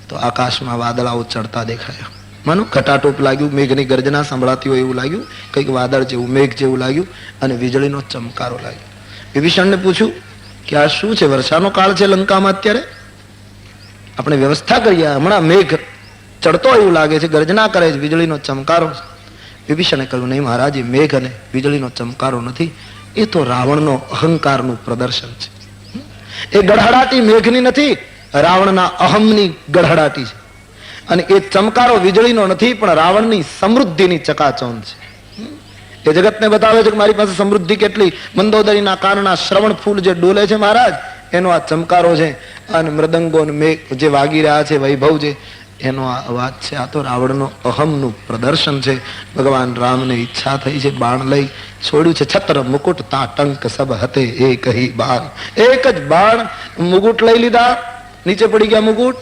તો આકાશમાં વાદળાઓ ચડતા દેખાયા. માનો ઘટાટોપ લાગ્યું, મેઘની ગર્જના સંભળાતી હોય એવું લાગ્યું, કંઈક વાદળ જેવું, મેઘ જેવું લાગ્યું અને વીજળીનો ચમકારો લાગ્યો. વિભીષણને પૂછ્યું કે આ શું છે? વર્ષાનો કાળ છે લંકામાં અત્યારે, આપણે વ્યવસ્થા કરીએ. હમણાં મેઘ ચડતો એવું લાગે છે, ગર્જના કરે છે, વીજળીનો ચમકારો. વિભીષણે કહ્યું નહીં મહારાજ, એ મેઘ અને વીજળીનો ચમકારો નથી, એ તો રાવણનો અહંકારનું પ્રદર્શન છે. એ ગડહડાટી મેઘની નથી, રાવણના અહમની ગડહડાટી છે. અને એ ચમકારો વીજળીનો નથી, પણ રાવણની સમૃદ્ધિની ચકાચૌંધ છે. એ જગતને બતાવે છે કે મારી પાસે સમૃદ્ધિ કેટલી. મંદોદરીના કાનના શ્રવણ ફૂલ જે ડોલે છે મહારાજ, એનો આ ચમકારો છે. અને મૃદંગો મેઘ જે વાગી રહ્યા છે, વૈભવ છે, એનો આ અવાજ છે. આ તો રાવણનો અહમનું પ્રદર્શન છે. ભગવાન રામને ઈચ્છા થઈ છે, બાણ લઈ છોડ્યું છે. છત્ર મુકુટ તા ટંક સબ હતે એક હી બાણ. એક જ બાણ મુકુટ લઈ લીધા, નીચે પડી ગયા મુકુટ,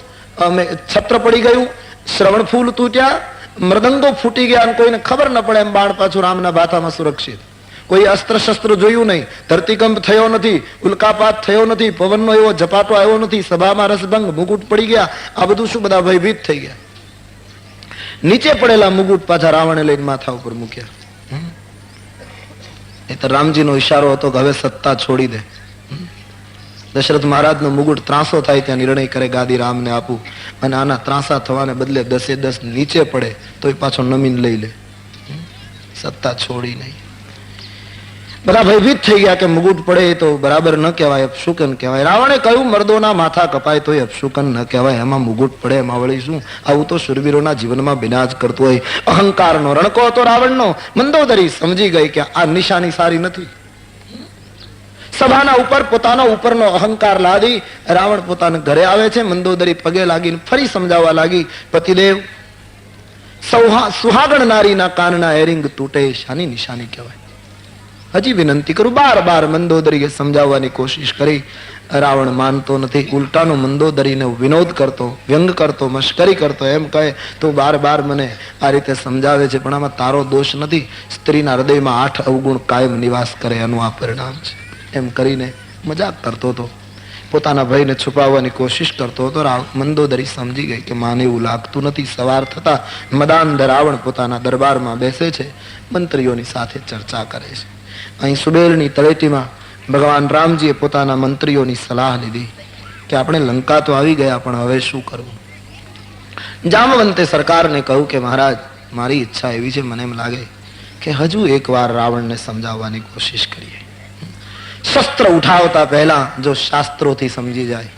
છત્ર પડી ગયું, શ્રવણ ફૂલ તૂટ્યા, મૃદંગો ફૂટી ગયા, અને કોઈને ખબર ન પડે એમ બાણ પાછું રામના બાથામાં સુરક્ષિત. કોઈ અસ્ત્ર શસ્ત્ર જોયું નહીં, ધરતીકંપ થયો નથી, ઉલ્કાપાત થયો નથી, પવનનો એવો ઝપાટો આવ્યો નથી, સભામાં રસભંગ, મુકુટ પડી ગયા. આ બધું શું? બધા ભયભીત થઈ ગયા. નીચે પડેલા મુકુટ પાછા રાવણે લઈને માથા ઉપર મૂક્યા. એ તો રામજીનો ઈશારો હતો કે હવે સત્તા છોડી દે. દશરથ મહારાજનો મુગુટ ત્રાસો થાય ત્યાં નિર્ણય કરે ગાદી રામને આપું, અને આના ત્રાસા થવાને બદલે 10 નીચે પડે તો એ પાછો નમીન લઈ લે, સત્તા છોડી નહીં. બધા ભયભીત થઈ ગયા કે મુગુટ પડે એ તો બરાબર ન કહેવાય, અપશુકન કહેવાય. રાવણે કહ્યું મર્દોના માથા કપાય તો એ અપશુકન ન કહેવાય, એમાં મુગુટ પડે એમાં વળી શું? આવું તો શુરવીરોના જીવનમાં બિનાજ કરતું હોય. અહંકારનો રણકો હતો રાવણનો. મંદોદરી સમજી ગઈ કે આ નિશાની સારી નથી. સભાના ઉપર પોતાના ઉપરનો અહંકાર લાદી રાવણ પોતાના ઘરે આવે છે. મંદોદરી પગે લાગીને ફરી સમજાવવા લાગી, પતિદેવ સુહાગણ નારીના કાનના એરિંગ તૂટે, શાની નિશાની કહેવાય? હજી વિનંતી કરું. બાર મંદોદરીએ સમજાવવાની કોશિશ કરી. રાવણ માનતો નથી, ઉલટાનો મંદોદરીને વિનોદ કરતો, વ્યંગ કરતો, મશ્કરી કરતો. એમ કહે તો બાર મને આ રીતે સમજાવે છે, પણ આમાં તારો દોષ નથી. સ્ત્રીના હૃદયમાં 8 અવગુણ કાયમ નિવાસ કરે, એનું આ પરિણામ છે. એમ કરીને મજાક કરતો હતો, પોતાના ભયને છુપાવવાની કોશિશ કરતો હતો. મંદોદરી સમજી ગઈ કે માને એવું લાગતું નથી. સવાર થતા મદાંધ રાવણ પોતાના દરબારમાં બેસે છે, મંત્રીઓની સાથે ચર્ચા કરે છે. અહીં સુબેલની તળેટીમાં ભગવાન રામજીએ પોતાના મંત્રીઓની સલાહ લીધી કે આપણે લંકા તો આવી ગયા, પણ હવે શું કરવું? જામવંતે સરકારને કહ્યું કે મહારાજ, મારી ઈચ્છા એવી છે, મને એમ લાગે કે હજુ એકવાર રાવણને સમજાવવાની કોશિશ કરીએ. શસ્ત્ર ઉઠાવતા પહેલા જો શાસ્ત્રોથી સમજી જાય,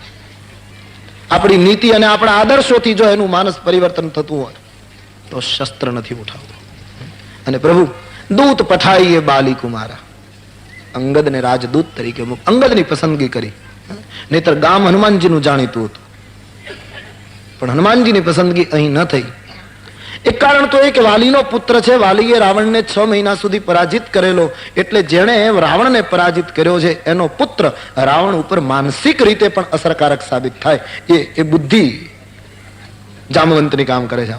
આપણી નીતિ અને આપણા આદર્શોથી જો એનું માનસ પરિવર્તન થતું હોય તો શસ્ત્ર નથી ઉઠાવવું. અને પ્રભુ દૂત પઠાઈએ બાલી કુમારા, અંગદને રાજદૂત તરીકે અંગદની પસંદગી કરી. નહીતર ગામ હનુમાનજીનું જાણીતું હતું, પણ હનુમાનજીની પસંદગી અહીં ન થઈ. એક કારણ તો એ કે વાલીનો પુત્ર છે. વાલીએ રાવણને 6 મહિના સુધી પરાજિત કરેલો, એટલે જેણે રાવણને પરાજિત કર્યો છે એનો પુત્ર રાવણ ઉપર માનસિક રીતે પણ અસરકારક સાબિત થાય, એ બુદ્ધિ જામવંતની કામ કરે છે.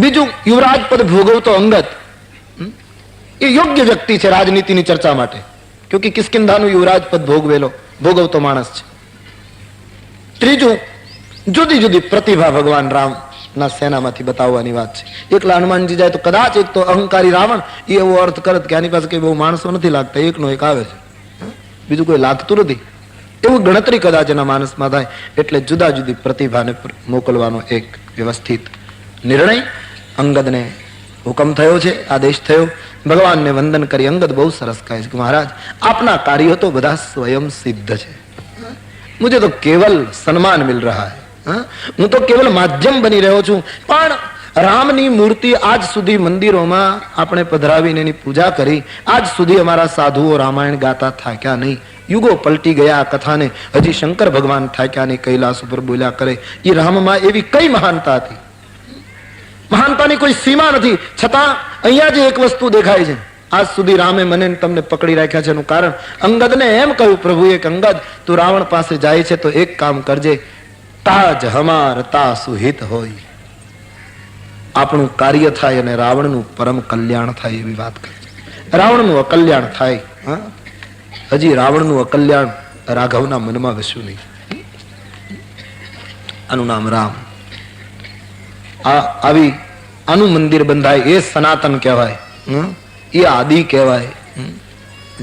બીજું, યુવરાજ પદ ભોગવતો અંગદ એ યોગ્ય વ્યક્તિ છે રાજનીતિની ચર્ચા માટે, ક્યોંકि કિષ્કિંધાનું યુવરાજ પદ ભોગવતો માણસ છે. ત્રીજું, જુદી જુદી પ્રતિભા ભગવાન રામ ના સેનામાંથી બતાવવાની વાત છે. એકલા હનુમાનજી જાય તો કદાચ એક તો અહંકારી રાવણ એ એવો અર્થ કરત કે આની પાસે કઈ બહુ માણસો નથી લાગતા, એકનો એક આવે છે, બીજું કોઈ લાગતું નથી, એવું ગણતરી કદાચ એના માનસમાં થાય. એટલે જુદા જુદી પ્રતિભાને મોકલવાનો એક વ્યવસ્થિત નિર્ણય અંગદને હુકમ થયો છે, આદેશ થયો. ભગવાનને વંદન કરી અંગદ બહુ સરસ કહે છે કે મહારાજ આપના કાર્યો તો બધા સ્વયં સિદ્ધ છે, મુझे તો કેવલ સન્માન મિલ રહા હૈ, હું તો કેવલ માધ્યમ બની રહ્યો છું. પણ રામની મૂર્તિ આજ સુધી મંદિરોમાં આપણે પધરાવીને એની પૂજા કરી, આજ સુધી અમારા સાધુઓ રામાયણ ગાતા થાક્યા નહીં. યુગો પલટી ગયા આ કથાને, હજી શંકર ભગવાન થાક્યા નહીં, કૈલાસ ઉપર બોલ્યા કરે. એ રામમાં એવી કઈ મહાનતા હતી? મહાનતાની કોઈ સીમા નથી. છતાં અહીંયા જે એક વસ્તુ દેખાય છે, આજ સુધી રામે મને તમને પકડી રાખ્યા છે એનું કારણ અંગદને એમ કહ્યું પ્રભુએ કે અંગદ તું રાવણ પાસે જાય છે તો એક કામ કરજે, તાજ હમાર તાસુ હિત હોય, આપણું કાર્ય થાય અને રાવણનું પરમ કલ્યાણ થાય એવી વાત કરી. રાવણનું અકલ્યાણ થાય. હજી રાવણનું અકલ્યાણ રાઘવના મનમાં વસ્યું નહીં. આનું નામ રામ. આવી આનું મંદિર બંધાય એ સનાતન કહેવાય, એ આદિ કહેવાય,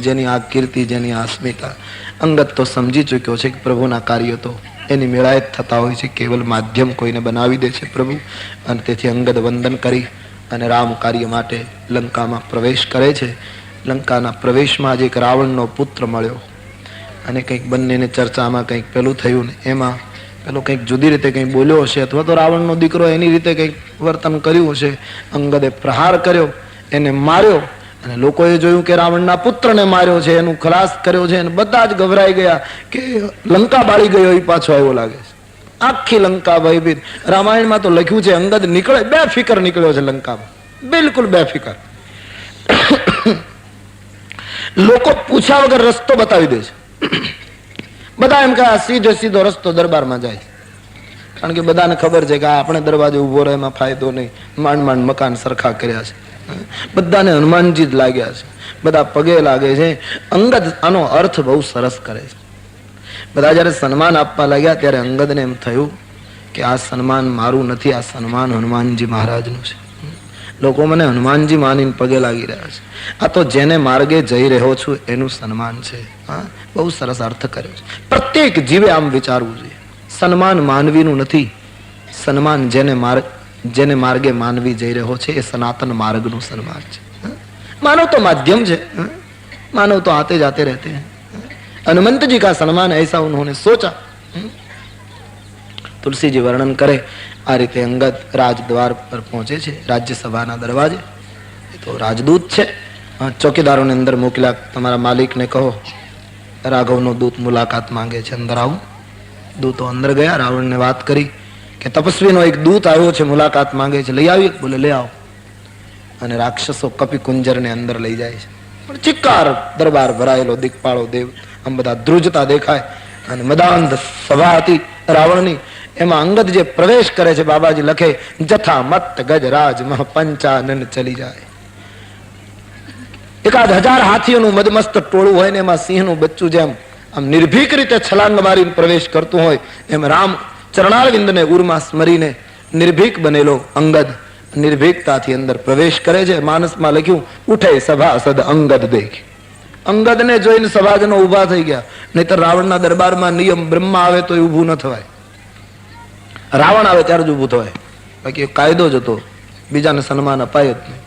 જેની આ કીર્તિ, જેની આ અસ્મિતા. અંગદ તો સમજી ચૂક્યો છે કે પ્રભુના કાર્ય તો એની મેળાએ જ થતા હોય છે, કેવલ માધ્યમ કોઈને બનાવી દે છે પ્રભુ. અને તેથી અંગદ વંદન કરી અને રામ કાર્ય માટે લંકામાં પ્રવેશ કરે છે. લંકાના પ્રવેશમાં જ એક રાવણનો પુત્ર મળ્યો અને કંઈક બંનેને ચર્ચામાં કંઈક પેલું થયું ને એમાં પેલો કંઈક જુદી રીતે કંઈક બોલ્યો હશે, અથવા તો રાવણનો દીકરો એની રીતે કંઈક વર્તન કર્યું હશે. અંગદે પ્રહાર કર્યો, એને માર્યો અને લોકોએ જોયું કે રાવણના પુત્રને માર્યો છે, એનું ખલાસ કર્યો છે, અને બધા જ ગભરાઈ ગયા કે લંકા બાળી ગયો એ પાછો આવ્યો લાગે છે. આખી લંકા ભયભીત. રામાયણમાં તો લખ્યું છે અંગદ નીકળે બેફિકર નીકળ્યો છે લંકામાં, બિલકુલ બેફિકર. લોકો પૂછ્યા વગર રસ્તો બતાવી દે છે. બધા એમ કે સીધો સીધો રસ્તો દરબારમાં જાય, કારણ કે બધાને ખબર છે કે આપણે દરવાજે ઉભો રહે એમાં ફાયદો નહીં, માંડ માંડ મકાન સરખા કર્યા છે. બધાને હનુમાનજી જ લાગ્યા છે, બધા પગે લાગે છે. અંગદ આનો અર્થ બહુ સરસ કરે છે. બધા જયારે સન્માન આપવા લાગ્યા ત્યારે અંગદને એમ થયું કે આ સન્માન મારું નથી, આ સન્માન હનુમાનજી મહારાજનું છે. લોકો મને હનુમાનજી માનીને પગે લાગી રહ્યા છે. આ તો જેને માર્ગે જઈ રહ્યો છું એનું સન્માન છે. બહુ સરસ અર્થ કર્યો છે. પ્રત્યેક જીવે આમ વિચારવું જોઈએ. સન્માન માનવીનું નથી, સન્માન જેને માર્ગે માનવી જઈ રહ્યો છે એ સનાતન માર્ગનું સન્માન છે. मानव तो माध्यम है, मानव तो आते जाते रहते हैं. हनुमंत जी का सम्मान ऐसा उन्होंने सोचा. तुलसी जी वर्णन करे आ रीते अंगद राजद्वार पर पहुंचे छे, राज्यसभा दरवाजे. तो राजदूत छे, चौकीदारों ने अंदर मोकल्या, तमारा मालिक ने कहो राघव नो दूत मुलाकात मांगे छे, अंदर आओ. दूतो अंदर गया. रावण ने बात करी कि तपस्वी नो एक दूत आयो छे, मुलाकात मांगे छे, लई आवी. बोले ले आओ. અને રાક્ષસો કપી કુંજર ને અંદર લઈ જાય છે. પણ ચિક્કાર દરબાર ભરાયેલો, દિક્પાળો દેવ, આમ બધા ધ્રુજતા દેખાય. અને મદાંધ સભા હતી રાવણની, એમાં અંગદ જે પ્રવેશ કરે છે, બાબાજી લખે જથા મત ગજરાજ મહ પંચાનન ચલી જાય. એકાદ 1000 હાથીઓનું મદમસ્ત ટોળું હોય ને એમાં સિંહનું બચ્ચું જેમ આમ નિર્ભીક રીતે છલાંગ મારીને પ્રવેશ કરતું હોય એમ રામ ચરણારવિંદને ઉરમાં સ્મરીને નિર્ભીક બનેલો અંગદ નિર્ભીકતાથી અંદર પ્રવેશ કરે છે. માનસમાં લખ્યું ઉઠે સભાસદ અંગદ દેખ. અંગદને જોઈને સભાજનો ઉભા થઈ ગયા. નહીતર રાવણના દરબારમાં નિયમ બ્રહ્મા આવે તો ઉભું ન થવાય, રાવણ આવે ત્યારે જ ઉભું થવાય. બાકી કાયદો જ હતો, બીજાને સન્માન અપાય જ નહીં.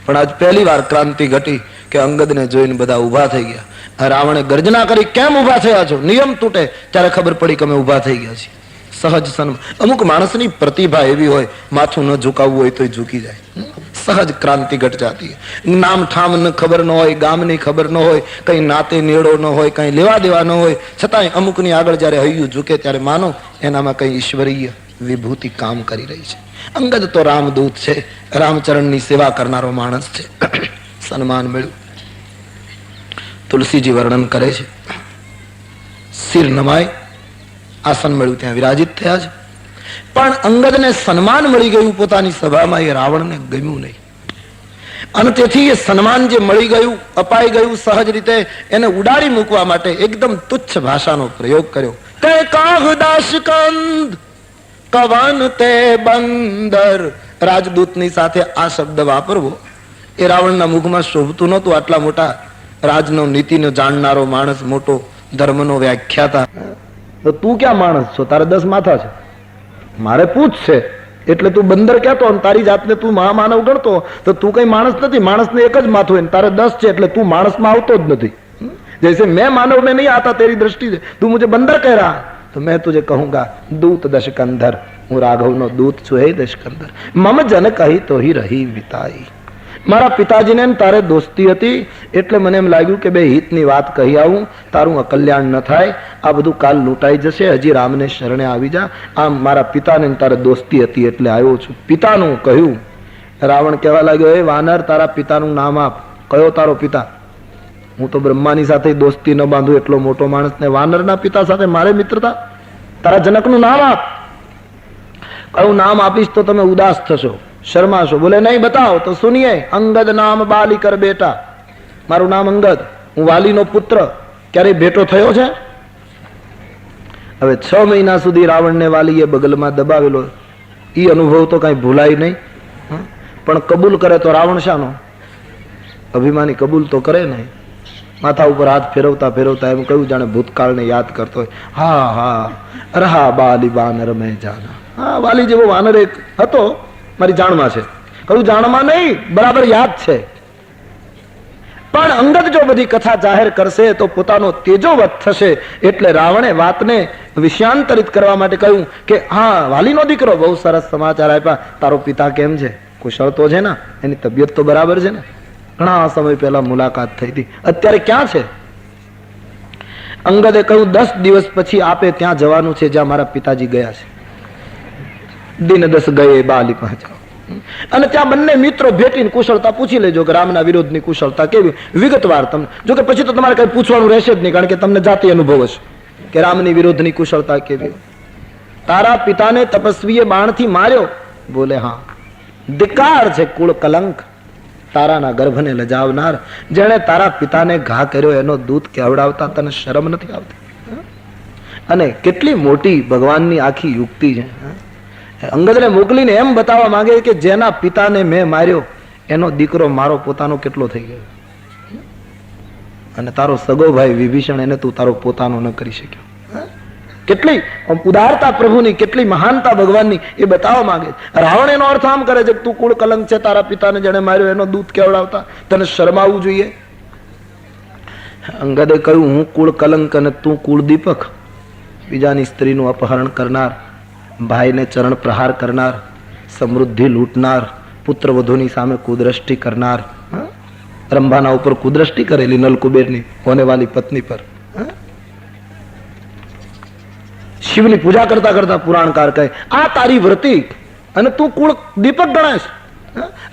પણ આજ પહેલી વાર ક્રાંતિ ઘટી કે અંગદને જોઈને બધા ઉભા થઈ ગયા. રાવણે ગર્જના કરી, કેમ ઉભા થયા છો? નિયમ તૂટે ત્યારે ખબર પડી કે અમે ઉભા થઈ ગયા છીએ. સહજ સન્માન. અમુક માણસની પ્રતિભા એવી હોય, માથું ન ઝુકાવવું હોય તો ઝૂકી જાય. સહજ ક્રાંતિ ઘટ જાતી. નામ ઠામ ખબર ન હોય, ગામની ખબર ન હોય, કઈ નાતે નેડો ન હોય, કઈ લેવા દેવા ન હોય, છતાંય અમુકની આગળ જયારે હૈયું ઝૂકે ત્યારે માનો એનામાં કઈ ઈશ્વરીય વિભૂતિ કામ કરી રહી છે. અંગદ તો રામદૂત છે, રામચરણની સેવા કરનારો માણસ છે. સન્માન મળ્યું. તુલસીજી વર્ણન કરે છે, શિર નમાય, આસન મળ્યું, ત્યાં વિરાજિત થયા છે. પણ અંગદને સન્માન મળી ગયું પોતાની સભામાં, એ રાવણને ગમ્યું નહીં. અને તેથી એ સન્માન જે મળી ગયું, અપાઈ ગયું, સહજ રીતે એને ઉડાડી મૂકવા માટે એકદમ તુચ્છ ભાષાનો પ્રયોગ કર્યો. તે કાહદાસ કંદ કવન તે બંદર. રાજદૂતની સાથે આ શબ્દ વાપરવો એ રાવણના મુખમાં શોભતું નહોતું. આટલા મોટા રાજનો નીતિનો જાણનારો માણસ, મોટો ધર્મનો વ્યાખ્યાતા. તો તું ક્યાં માણસ છો? તારે 10 માથા છે, મારે પૂછ છે એટલે તું બંદર કહેતો અને તારી જાતને તું મહામાનવ ગણતો, તો તું કઈ માણસ નથી. માણસને એક જ માથું હોય, તારે 10 છે એટલે તું માણસમાં આવતો જ નથી. जैसे मैं मानव में नहीं आता तेरी दृष्टि से, तू मुझे बंदर कह रहा है, तो मैं तुझे कहूंगा दूत दशकंधर. હું રાઘવનો દૂત છું, હે દશકંધર. મમ જન કહી તો હી રહી વિતાઈ. મારા પિતાજીને તારે દોસ્તી હતી એટલે મને એમ લાગ્યું કે બે હિતની વાત કહી આવું, તારું અકલ્યાણ ન થાય. આ બધું કાલ લૂંટાઈ જશે, હજી રામને શરણે આવી જા. આમ મારા પિતાને તારે દોસ્તી હતી એટલે આવ્યો છું. પિતાનું કહ્યું. રાવણ કહેવા લાગ્યો, હે વાનર, તારા પિતાનું નામ આપ. કયો તારો પિતા? હું તો બ્રહ્માની સાથે દોસ્તી ન બાંધું એટલો મોટો માણસ ને વાનરના પિતા સાથે મારે મિત્રતા? તારા જનકનું નામ આપ. કયું નામ આપીશ તો તમે ઉદાસ થશો, શરમાશો. બોલે નહીં, બતાવો તો સુનિએ. અંગદ નામ બાલી કર બેટા. મારું નામ અંગદ, હું વાલીનો પુત્ર. ક્યારેય ભેટો થયો છે? હવે 6 મહિના સુધી રાવણને વાલીએ બગલમાં દબાવેલો. એ અનુભવ તો કઈ ભૂલાય નહીં. પણ કબૂલ કરે તો રાવણ શાનો? અભિમાની કબૂલ તો કરે નહીં. માથા ઉપર હાથ ફેરવતા ફેરવતા એમ કહ્યું જાણે ભૂતકાળને યાદ કરતો હોય. હા હા, રહા બાલી વાનર મેં જાના. હા, વાલી જેવો વાનર એક હતો, મારી જાણમાં છે. કહ્યું જાણમાં નહીં, બરાબર યાદ છે. પણ અંગદ જો બધી કથા જાહેર કરશે તો પોતાનો તેજોવત થશે. એટલે રાવણે વાતને વિષયાંતરિત કરવા માટે કહ્યું કે હા, વાલીનો દીકરો, બહુ સરસ સમાચાર આપ્યા. તારો પિતા કેમ છે? કુશળ તો છે ને? એની તબિયત તો બરાબર છે ને? ઘણા સમય પહેલા મુલાકાત થઈ હતી, અત્યારે ક્યાં છે? અંગદે કહ્યું 10 દિવસ પછી આપે ત્યાં જવાનું છે જ્યાં મારા પિતાજી ગયા છે. દિન 10 ગયે બાલી પહોંચ્યા. અને ત્યાં બંને મિત્રો ભેટીને કુશળતા પૂછી લેજો કે રામના વિરોધની કુશળતા કેવી, વિગતવાર. તમને જો કે પછી તો તમારે કઈ પૂછવાનું રહેશે જ નહીં, કારણ કે તમને જાતિ અનુભવ હશે કે રામની વિરોધની કુશળતા કેવી. તારા પિતાને તપસ્વીએ બાણથી માર્યો? બોલે હા. ધિક્કાર છે, કુળ કલંક. તારાના ગર્ભને લજાવનાર, જેણે તારા પિતાને ઘા કર્યો એનો દૂત કેવડાવતા તને શરમ નથી આવતી? અને કેટલી મોટી ભગવાનની આખી યુક્તિ છે. અંગદને મોકલીને એમ બતાવવા માંગે કે જેના પિતાને મેં માર્યો એનો દીકરો મારો પોતાનો કેટલો થઈ ગયો, અને તારો સગો ભાઈ વિભીષણ, એને તું તારો પોતાનો ન કરી શક્યો. કેટલી ઉદારતા પ્રભુની, કેટલી મહાનતા ભગવાનની એ બતાવવા માંગે. રાવણ એનો અર્થ આમ કરે છે કે તું કુળ કલંક છે, તારા પિતાને જેને માર્યો એનો દૂત કેવડાવતા તને શરમાવવું જોઈએ. અંગદે કહ્યું હું કુળ કલંક અને તું કુળ દીપક. બીજાની સ્ત્રીનું અપહરણ કરનાર, ભાઈને ચરણ પ્રહાર કરનાર, સમૃદ્ધિ લૂંટનાર, પુત્ર વધુની સામે કુદ્રષ્ટિ કરનાર. રંભાના ઉપર કુદ્રષ્ટિ કરેલી નલકુબેરની હોનેવાલી પત્ની પર. શિવની પૂજા કરતા કરતા પુરાણકાર કહે આ તારી વ્રતિ અને તું કુળ દીપક ગણાય છે.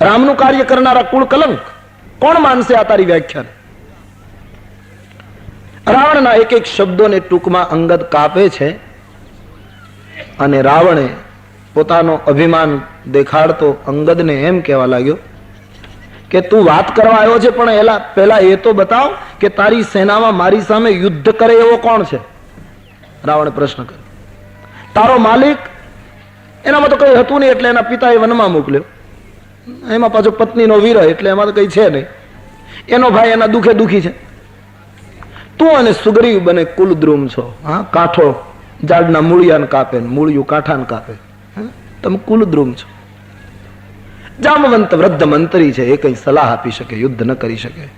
રામનું કાર્ય કરનારા કુળ કલંક. કોણ માનશે આ તારી વ્યાખ્યાન? રાવણના એક એક શબ્દોને ટૂંકમાં અંગદ કાપે છે. અને રાવણે પોતાનો અભિમાન દેખાડતો અંગદને એમ કહેવા લાગ્યો કે તું વાત કરવા આવ્યો છે, પણ પહેલા એ તો બતાવ કે તારી સેનામાં મારી સામે યુદ્ધ કરે એવો કોણ છે? રાવણે પ્રશ્ન કર્યો. તારો માલિક? એનામાં તો કઈ હતું નહીં, એટલે એના પિતાએ વનમાં મોકલ્યો. એમાં પાછો પત્નીનો વિરહ, એટલે એમાં તો કઈ છે નહીં. એનો ભાઈ એના દુખે દુખી છે. તું અને સુગ્રીવ બને કુલદ્રુમ છો. હા, કાંઠો ઝાડના મૂળિયાને કાપે, મૂળિયું કાંઠાને કાપે. તમે કુલદ્રુમ છો. જામવંત વૃદ્ધ મંત્રી છે, એ કઈ સલાહ આપી શકે, યુદ્ધ ન કરી શકે.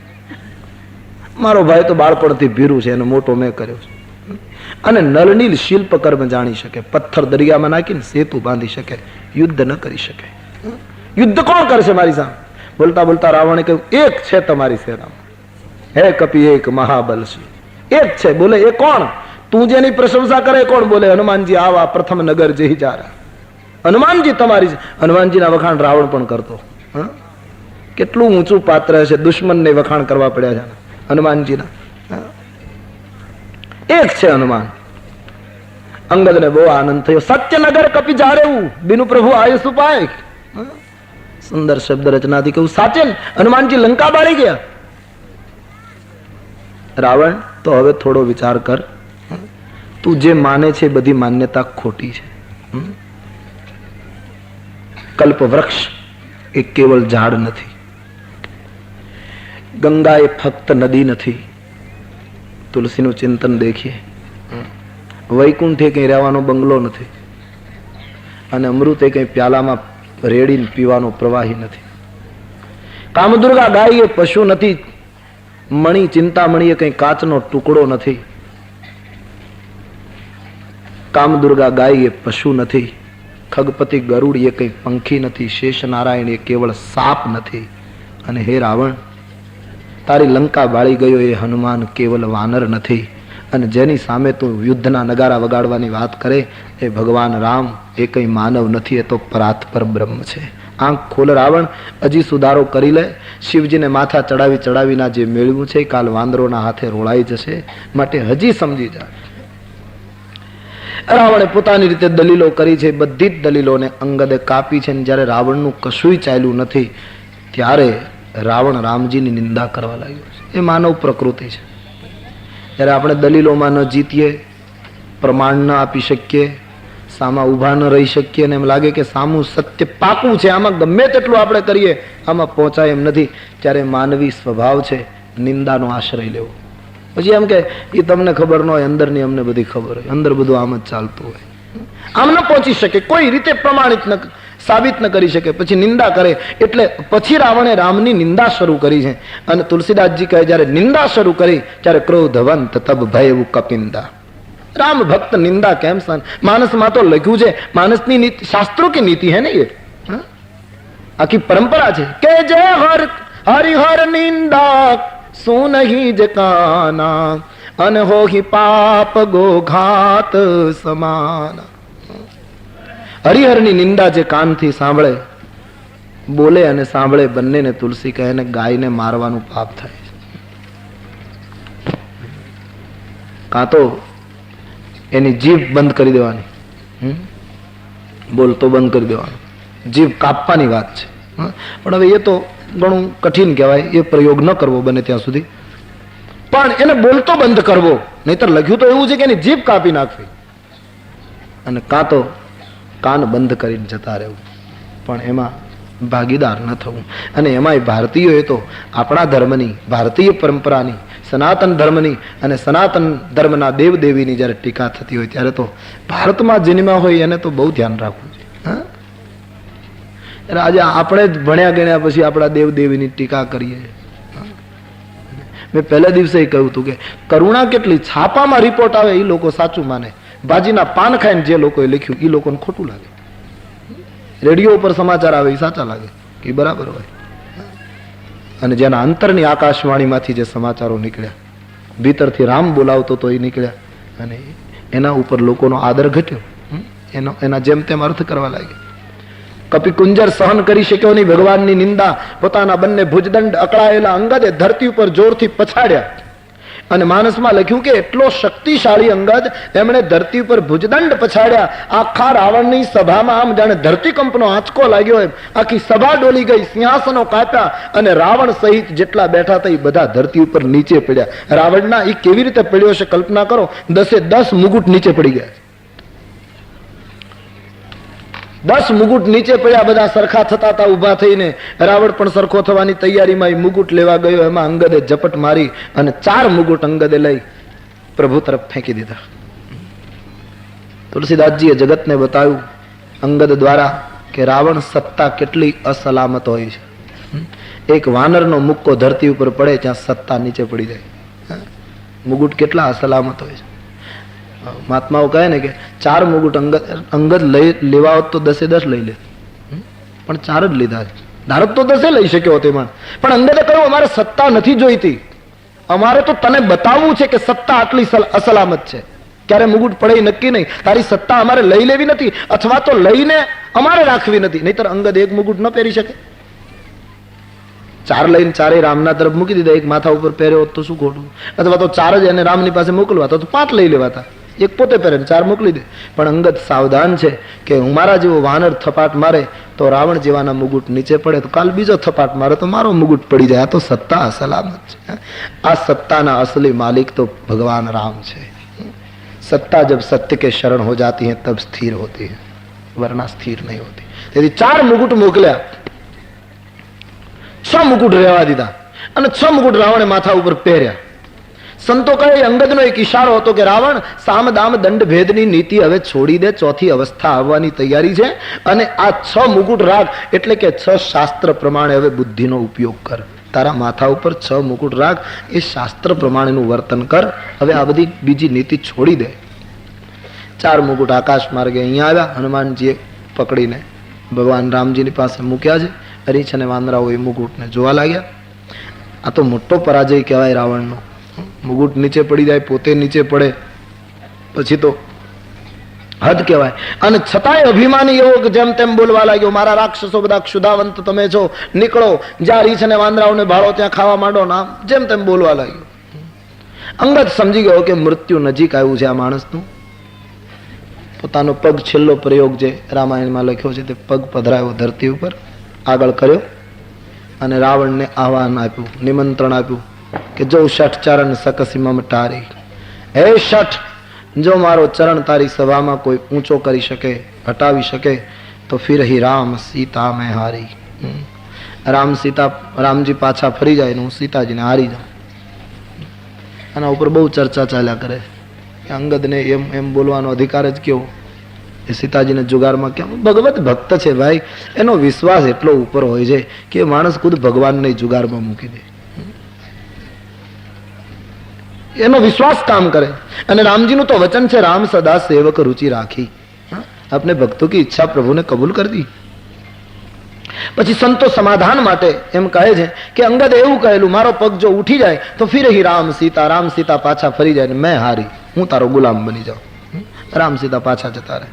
મારો ભાઈ તો બાળપણથી ભીરું છે, એનો મોટો મેં કર્યો છે. અને નળનીલ શિલ્પ કર્મ જાણી શકે, પથ્થર દરિયામાં નાખીને સેતુ બાંધી શકે, યુદ્ધ ન કરી શકે. યુદ્ધ કોણ કરશે મારી સામે? બોલતા બોલતા રાવણે કહ્યું એક છે તમારી સેનામાં, હે કપી એક મહાબલ છે, એક છે. બોલે એ કોણ? તું જેની પ્રશંસા કરે કોણ? બોલે હનુમાનજી આવા પ્રથમ નગર જઈ જા રહ્યા. હનુમાનજી તમારી છે. હનુમાનજીના વખાણ રાવણ પણ કરતો. કેટલું ઊંચું પાત્ર છે, દુશ્મનને વખાણ કરવા પડ્યા છે હનુમાનજીના. એક છે હનુમાન. અંગદને બહુ આનંદ થયો. સત્યનગર કપી જારેવું બિનુ પ્રભુ આયુષ ઉપાય. સુંદર શબ્દ રચનાથી કહ્યું સાચે હનુમાનજી લંકા બાળી ગયા. રાવણ તો હવે થોડો વિચાર કર. તું જે માને છે બધી માન્યતા ખોટી છે. કલ્પ વૃક્ષ એ કેવળ ઝાડ નથી, ગંગા એ ફક્ત નદી નથી. તુલસીનું ચિંતન દેખીએ. વૈકુંઠે કઈ રહેવાનો બંગલો નથી, અને અમૃત એ કઈ પ્યાલામાં રેડીને પીવાનો પ્રવાહી નથી. કામદુર્ગા ગાય એ પશુ નથી, મણી ચિંતામણી એ કઈ કાચનો ટુકડો નથી. કામદુર્ગા ગાય એ પશુ નથી, ખગપતિ ગરુડ એ કઈ પંખી નથી, શેષ નારાયણ એ કેવળ સાપ નથી. અને હે રાવણ, તારી લંકા બાળી ગયો એ હનુમાન કેવલ વાનર નથી. અને જેની સામે તું યુદ્ધના નગારા વગાડવાની વાત કરે એ ભગવાન રામ એ કઈ માનવ નથી, એ તો પરાત્પર બ્રહ્મ છે. આંખ ખોલ રાવણ, હજી સુધારો કરી લે. શિવજીને માથા ચડાવી ચડાવીના જે મેળવ્યું છે કાલ વાંદરોના હાથે રોળાઈ જશે, માટે હજી સમજી જા. રાવણે પોતાની રીતે દલીલો કરી છે, બધી જ દલીલોને અંગદે કાપી છે. જયારે રાવણનું કશુંય ચાલ્યું નથી ત્યારે રાવણ રામજીની નિંદા કરવા લાગ્યો છે. એ માનવ પ્રકૃતિ છે. જ્યારે આપણે દલીલોમાં ન જીતીએ, પ્રમાણ ન આપી શકીએ, સામા ઉભા ન રહી શકીએ, અને એમ લાગે કે સામું સત્ય પાકું છે, આમાં ગમે તેટલું આપણે કરીએ આમાં પહોંચાય એમ નથી, ત્યારે માનવી સ્વભાવ છે નિંદાનો આશ્રય લેવો. પછી એમ કે એ તમને ખબર ન હોય, અંદરની અમને બધી ખબર હોય, અંદર બધું આમ જ ચાલતું હોય, આમ ન પહોંચી શકે, કોઈ રીતે પ્રમાણિત ન સાબિત ન કરી શકે, પછી નિંદા કરે. એટલે પછી રાવણે રામની નિંદા શરૂ કરી છે. અને તુલસીદાસજી કહે જયારે નિંદા શરૂ કરી ત્યારે ક્રોધવંત તબ ભયવું કપિંદા. राम भक्त निंदा केम सन, मानस में तो लख्यू है, मानस की नीति शास्त्रों की नीति है ना, ये आखी परंपरा है के जय हर हरिहर निंदा सुन ही जकाना अन हो ही पाप गो घात समाना. हरिहर ની નિંદા જે કાનથી સાંભળે, બોલે અને સાંભળે બંનેને તુલસી કહે ને ગાયને મારવાનું પાપ થાય. કાં તો એની જીભ બંધ કરી દેવાની, બોલતો બંધ કરી દેવાનો, જીભ કાપવાની વાત છે. પણ હવે એ તો ઘણું કઠિન કહેવાય, એ પ્રયોગ ન કરવો બને ત્યાં સુધી, પણ એને બોલતો બંધ કરવો. નહીતર લખ્યું તો એવું છે કે એની જીભ કાપી નાખવી, અને કાં તો કાન બંધ કરીને જતા રહેવું, પણ એમાં ભાગીદાર ન થવું. અને એમાંય ભારતીયોએ તો આપણા ધર્મની, ભારતીય પરંપરાની, સનાતન ધર્મની અને સનાતન ધર્મના દેવદેવીની જયારે ટીકા થતી હોય ત્યારે તો ભારતમાં જન્મ્યા હોય એને તો બહુ ધ્યાન રાખવું જોઈએ. આજે આપણે જ ભણ્યા ગણ્યા પછી આપણા દેવદેવીની ટીકા કરીએ. મેં પહેલા દિવસે કહ્યું હતું કે કરુણા કેટલી, છાપામાં રિપોર્ટ આવે એ લોકો સાચું માને, ભાજીના પાન ખાઈને જે લોકોએ લખ્યું એ લોકોને ખોટું લાગે, રેડિયો ઉપર સમાચાર આવે એ સાચા લાગે કે બરાબર હોય. અને જેના અંતરની આકાશવાણીમાંથી જે સમાચારો નીકળ્યા, ભીતરથી રામ બોલાવતો તો એ નીકળ્યા, અને એના ઉપર લોકોનો આદર ઘટ્યો, એના જેમ તેમ અર્થ કરવા લાગ્યા. કપિ કુંજર સહન કરી શક્યો નહીં ભગવાનની નિંદા, પોતાના બંને ભુજદંડ અકળાયેલા અંગદે ધરતી ઉપર જોરથી પછાડ્યા. અને માનસમાં લખ્યું કે એટલો શક્તિશાળી અંગદ, એમણે ધરતી ઉપર ભુજદંડ પછાડ્યા. આખા રાવણની સભામાં આમ જાણે ધરતીકંપનો આંચકો લાગ્યો એમ આખી સભા ડોલી ગઈ, સિંહાસનો કાપ્યા, અને રાવણ સહિત જેટલા બેઠા હતા એ બધા ધરતી ઉપર નીચે પડ્યા. રાવણના એ કેવી રીતે પડ્યો છે કલ્પના કરો, 10 મુગુટ નીચે પડી ગયા, 10 મુગુટ નીચે પડ્યા, બધા સરખા થતા હતા ઉભા થઈને. રાવણ પણ સરખો થવાની તૈયારીમાં એ મુગુટ લેવા ગયો, એમાં અંગદે ઝપટ મારી અને 4 મુગુટ અંગદે લઈ પ્રભુ તરફ ફેંકી દીધા. તુલસીદાસજીએ જગતને બતાવ્યું અંગદ દ્વારા કે રાવણ સત્તા કેટલી અસલામત હોય છે. એક વાનરનો મુક્કો ધરતી ઉપર પડે ત્યાં સત્તા નીચે પડી જાય. મુગુટ કેટલા અસલામત હોય છે. મહાત્માઓ કહે ને કે 4 મુગુટ અંગદ લેવા હોત તો 10 લઈ લે, પણ 4 જ લીધા. ધારક તો 10 લઈ શક્યો હોત એમાં, પણ અંગદે કહ્યું અમારે સત્તા નથી જોઈતી, અમારે તો તને બતાવવું છે કે સત્તા આટલી અસલામત છે. ક્યારે મુગુટ પડે નક્કી નહીં, તારી સત્તા અમારે લઈ લેવી નથી, અથવા તો લઈને અમારે રાખવી નથી, નહીતર અંગદ 1 મુગુટ ન પહેરી શકે. 4 લઈને 4 રામના તરફ મૂકી દીધા, એક માથા ઉપર પહેર્યો હોત તો શું ખોટું, અથવા તો 4 જ એને રામની પાસે મોકલવા તો 5 લઈ લેવાતા, એક પોતે પહેરે 4 મોકલી દે. પણ અંગદ સાવધાન છે કે હું મારા જેવો વાનર થપાટ મારે તો રાવણ જેવાના મુગુટ નીચે પડે, તો કાલ બીજો થપાટ મારે તો મારો મુગુટ પડી જાય. આ તો સત્તા અસલામત છે. આ સત્તાના असली मालिक तो भगवान राम છે. सत्ता जब सत्य के शरण हो जाती है तब स्थिर होती है. વરના સ્થિર નહીં હોતી. તેથી 4 મુકુટ મોકલ્યા, 6 મુકુટ રહેવા દીધા અને 6 મુકુટ રાવણે માથા ઉપર પહેર્યા. સંતો કહે અંગદનો એક ઈશારો હતો કે રાવણ સામ દામ દંડ ભેદની નીતિ હવે છોડી દે, ચોથી અવસ્થા આવવાની તૈયારી છે અને આ 6 મુકુટ રાખ, એટલે કે 6 શાસ્ત્ર પ્રમાણે હવે બુદ્ધિનો ઉપયોગ કર. તારા માથા ઉપર 6 મુકુટ રાખ, એ શાસ્ત્ર પ્રમાણેનું વર્તન કર, હવે આ બધી બીજી નીતિ છોડી દે. 4 મુકુટ આકાશ માર્ગે અહીંયા આવ્યા, હનુમાનજીએ પકડીને ભગવાન રામજીની પાસે મૂક્યા છે. રીછ અને વાંદરાઓ એ મુકુટને જોવા લાગ્યા. આ તો મોટો પરાજય કહેવાય રાવણનો. મુકુટ નીચે પડી જાય, પોતે નીચે પડે, પછી તો હદ કહેવાય. અને છતાંય અભિમાની એવો જેમ તેમ બોલવા લાગ્યો, મારા રાક્ષસો બધા ક્ષુધાવંત તમે છો, નીકળો, જ્યાં રીછ અને વાંદરાઓને ભાળો ત્યાં ખાવા માંડો ના, જેમ તેમ બોલવા લાગ્યો. અંગદ સમજી ગયો કે મૃત્યુ નજીક આવ્યું છે આ માણસનું. પોતાનો પગ, છેલ્લો પ્રયોગ જે રામાયણમાં લખ્યો છે તે પગ પધરાયો ધરતી ઉપર, આગળ કર્યો અને રાવણને આહવાન આપ્યું, નિમંત્રણ આપ્યું કે જો શઠ ચરણ સકસી મમ ટારી, હે શઠ, જો મારો ચરણ તારી સભામાં કોઈ ઊંચો કરી શકે, હટાવી શકે, તો ફિર હી રામ સીતા મેં હારી. રામજી પાછા ફરી જાય ને હું સીતાજીને હારી જાઉં. આના ઉપર બહુ ચર્ચા ચાલ્યા કરે. અંગદને એમ બોલવાનો અધિકાર જ કેવો? એ સીતાજીને જુગારમાં કેમ? ભગવત ભક્ત છે ભાઈ, એનો વિશ્વાસ એટલો ઉપર હોય છે કે માણસ ખુદ ભગવાનને જુગારમાં મૂકી દે, એનો વિશ્વાસ કામ કરે. અને રામજીનું તો વચન છે, રામ સદા સેવક રુચિ રાખી, अपने भक्तों की इच्छा प्रभु ने कबूल कर दी. પછી સંતો સમાધાન માટે એમ કહે છે કે અંગદ એવું કહેલું, મારો પગ જો ઉઠી જાય તો ફિર હી રામ સીતા પાછા ફરી જાય ને મેં હારી, હું તારો ગુલામ બની જાઉં. રામ સીતા પાછા જતા રહે.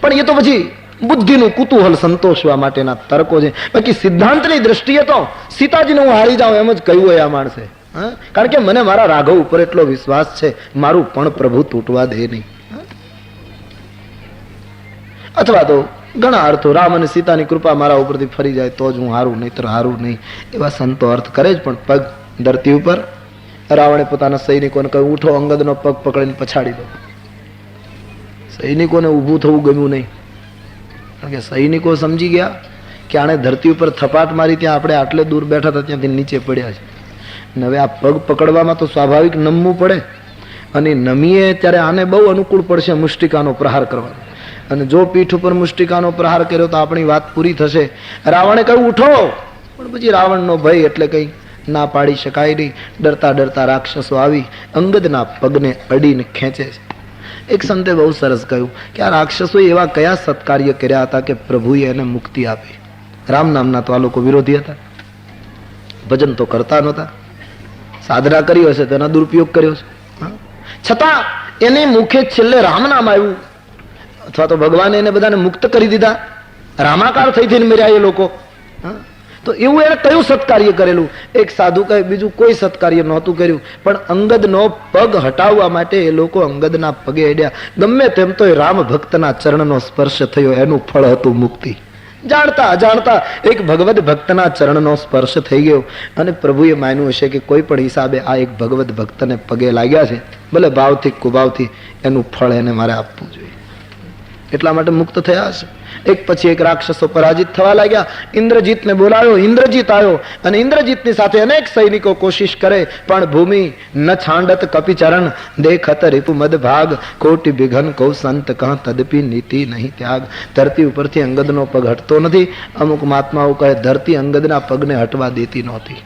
પણ એ તો પછી બુદ્ધિનું કુતૂહલ સંતોષવા માટેના તર્કો છે. બાકી સિદ્ધાંતની દ્રષ્ટિએ તો સીતાજીને હું હારી જાઉં એમ જ કહ્યું હોય આ માણસે. કારણ કે મને મારા રાઘવ ઉપર એટલો વિશ્વાસ છે, મારું પણ પ્રભુ તૂટવા દે નહીં. અથવા તો ઘણા અર્થો, રામ અને સીતાની કૃપા મારા ઉપરથી ફરી જાય તો જ હું હારું, નહીતર હારું નહીં, એવા સંતો અર્થ કરે જ. પણ પગ ધરતી ઉપર, રાવણે પોતાના સૈનિકોને કહ્યું, ઉઠો, અંગદનો પગ પકડીને પછાડી દો. સૈનિકોને ઊભું થવું ગમ્યું નહીં, કારણ કે સૈનિકો સમજી ગયા કે આણે ધરતી ઉપર થપાટ મારી, ત્યાં આપણે આટલે દૂર બેઠા હતા ત્યાંથી નીચે પડ્યા છે. અને હવે આ પગ પકડવામાં તો સ્વાભાવિક નમવું પડે, અને નમીએ ત્યારે આને બહુ અનુકૂળ પડશે મુષ્ટિકાનો પ્રહાર કરવાનો. અને જો પીઠ ઉપર મુષ્ટિકાનો પ્રહાર કર્યો તો આપણી વાત પૂરી થશે. રાવણે કહ્યું ઉઠો, પણ પછી રાવણનો ભય એટલે કંઈ ના પાડી શકાય નહીં. ડરતા ડરતા રાક્ષસો આવી અંગદના પગને અડીને ખેંચે છે. એક સંતે બહુ સરસ કહ્યું કે આ રાક્ષસોએ એવા કયા સત્કાર્ય કર્યા હતા કે પ્રભુએ એને મુક્તિ આપી. રામ નામના તો આ લોકો વિરોધી હતા, ભજન તો કરતા નહોતા, સાધના કરી હશે તેનો દુરુપયોગ કર્યો છે. છતાં એની મુખે છેલ્લે રામ નામ આવ્યું, અથવા તો ભગવાને એને બધાને મુક્ત કરી દીધા. રામાકાર થઈ થઈને મર્યા એ લોકો. તો એવું એને કયું સત્કાર્ય કરેલું? એક સાધુ કહે બીજું કોઈ સત્કાર્ય નહોતું કર્યું, પણ અંગદનો પગ હટાવવા માટે એ લોકો અંગદના પગે અડ્યા. ગમે તેમ તો રામ ભક્તના ચરણનો સ્પર્શ થયો, એનું ફળ હતું મુક્તિ. જાણતા અજાણતા એક ભગવત ભક્તના ચરણનો સ્પર્શ થઈ ગયો, અને પ્રભુએ માન્યું હશે કે કોઈ પણ હિસાબે આ એક ભગવત ભક્તને પગે લાગ્યા છે, ભલે ભાવથી કુભાવથી, એનું ફળ એને મારે આપવું જોઈએ. એટલા માટે મુક્ત થયા હશે. એક પછી એક રાક્ષસો પરાજિત થવા લાગ્યા. ઇન્દ્રજીતને બોલાવ્યો, ઇન્દ્રજીત આવ્યો, અને ઇન્દ્રજીતની સાથે અનેક સૈનિકો કોશિશ કરે, પણ ભૂમિ ન છાંડત કપિચરણ, દેખત રિપુ મદ ભાગ, કોટી બિઘન કૌ સંત કહ તદપી નીતિ નહીં ત્યાગ. ધરતી ઉપરથી અંગદનો પગ હટતો નથી. અમુક મહાત્માઓ કહે ધરતી અંગદના પગને હટવા દેતી નહોતી.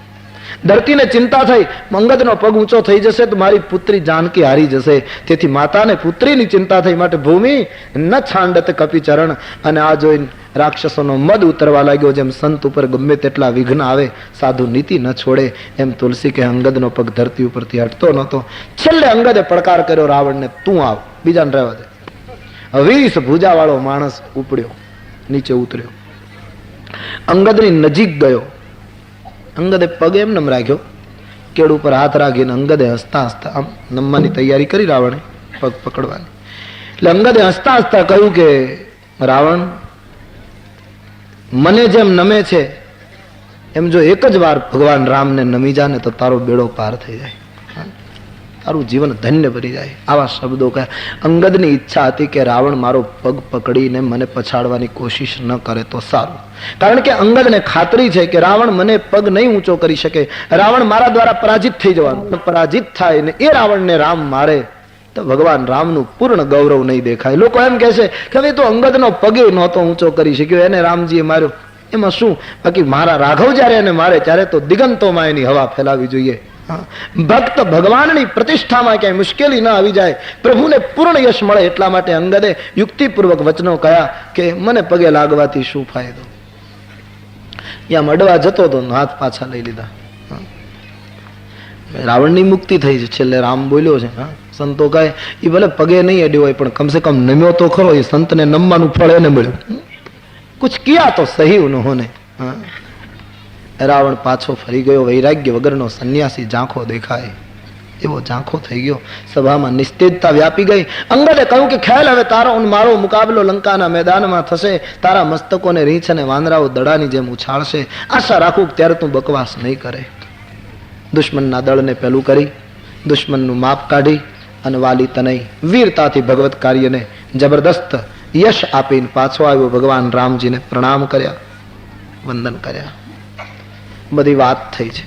ધરતીને ચિંતા થઈ, અંગદનો પગ ઊંચો થઈ જશે તો મારી પુત્રી જાનકી હારી જશે. તેથી માતાને પુત્રીની ચિંતા થઈ, માટે ભૂમિ ન છાંડત કપિચરણ. અને આ જોઈને રાક્ષસોનો મદ ઉતરવા લાગ્યો. જેમ સંત ઉપર ગમે તેટલા વિઘ્ન આવે, સાધુ નીતિ ન છોડે, એમ તુલસી કે અંગદનો પગ ધરતી ઉપરથી હટતો નહોતો. છેલ્લે અંગદે પડકાર કર્યો રાવણને, તું આવ, બીજાને રહેવા દે. 20 ભુજા વાળો માણસ ઉપડ્યો, નીચે ઉતર્યો, અંગદની નજીક ગયો. અંગદે પગ એમ નમ રાખ્યો, કેળ ઉપર હાથ રાખીને અંગદે હસતા હસતા આમ નમવાની તૈયારી કરી રાવણે પગ પકડવાની. એટલે અંગદે હસતા હસતા કહ્યું કે રાવણ, મને જેમ નમે છે એમ જો એક જ વાર ભગવાન રામને નમી જા ને તો તારો બેડો પાર થઈ જાય. તારું જીવન ધન્ય બની જાય. આવા શબ્દો કહ્યા. અંગદની ઈચ્છા હતી કે રાવણ મારો પગ પકડીને મને પછાડવાની કોશિશ ન કરે તો સારું, કારણ કે અંગદને ખાતરી છે કે રાવણ મને પગ નહીં ઊંચો કરી શકે, રાવણ મારા દ્વારા પરાજિત થઈ જવાનું. પરાજિત થાય ને એ રાવણને રામ મારે તો ભગવાન રામનું પૂર્ણ ગૌરવ નહીં દેખાય. લોકો એમ કહે છે કે હવે તો અંગદનો પગે નહોતો ઊંચો કરી શક્યો, એને રામજીએ માર્યો, એમાં શું? બાકી મારા રાઘવ જયારે એને મારે ત્યારે તો દિગંતોમાં એની હવા ફેલાવી જોઈએ. ભક્ત ભગવાનની પ્રતિષ્ઠામાં ક્યાંય મુશ્કેલી ના આવી જાય, પ્રભુને પૂર્ણ યશ મળે એટલા માટે અંગદે યુક્તિપૂર્વક વચનો કહ્યા કે મને પગે લાગવાથી શું ફાયદો. ત્યાં મડવા જતો હતો, હાથ પાછા લઈ લીધા. રાવણની મુક્તિ થઈ છે. છેલ્લે રામ બોલ્યો છે, સંતો કહે એ ભલે પગે નહીં અડ્યો હોય પણ કમસે કમ નમ્યો તો ખરો. એ સંતને નમવાનું ફળ એને મળ્યું. કુછ કિયા તો સહી ઉન્હોને. રાવણ પાછો ફરી ગયો. વૈરાગ્ય વગરનો સંન્યાસી ઝાંખો દેખાય એવો ઝાંખો થઈ ગયો. સભામાં નિસ્તેજતા વ્યાપી ગઈ. અંગદે કહ્યું કે ખેલ હવે તારો મારો મુકાબલો લંકાના મેદાનમાં થશે. તારા મસ્તકોને રીંછ અને વાંદરાઓ દડાની જેમ ઉછાળશે. આશા રાખું ત્યારે તું બકવાસ નહીં કરે. દુશ્મનના દળને પેલું કરી, દુશ્મનનું માપ કાઢી અને વાલી તનય વીરતાથી ભગવત કાર્યને જબરદસ્ત યશ આપીને પાછો આવ્યો. ભગવાન રામજીને પ્રણામ કર્યા, વંદન કર્યા. બધી વાત થઈ છે.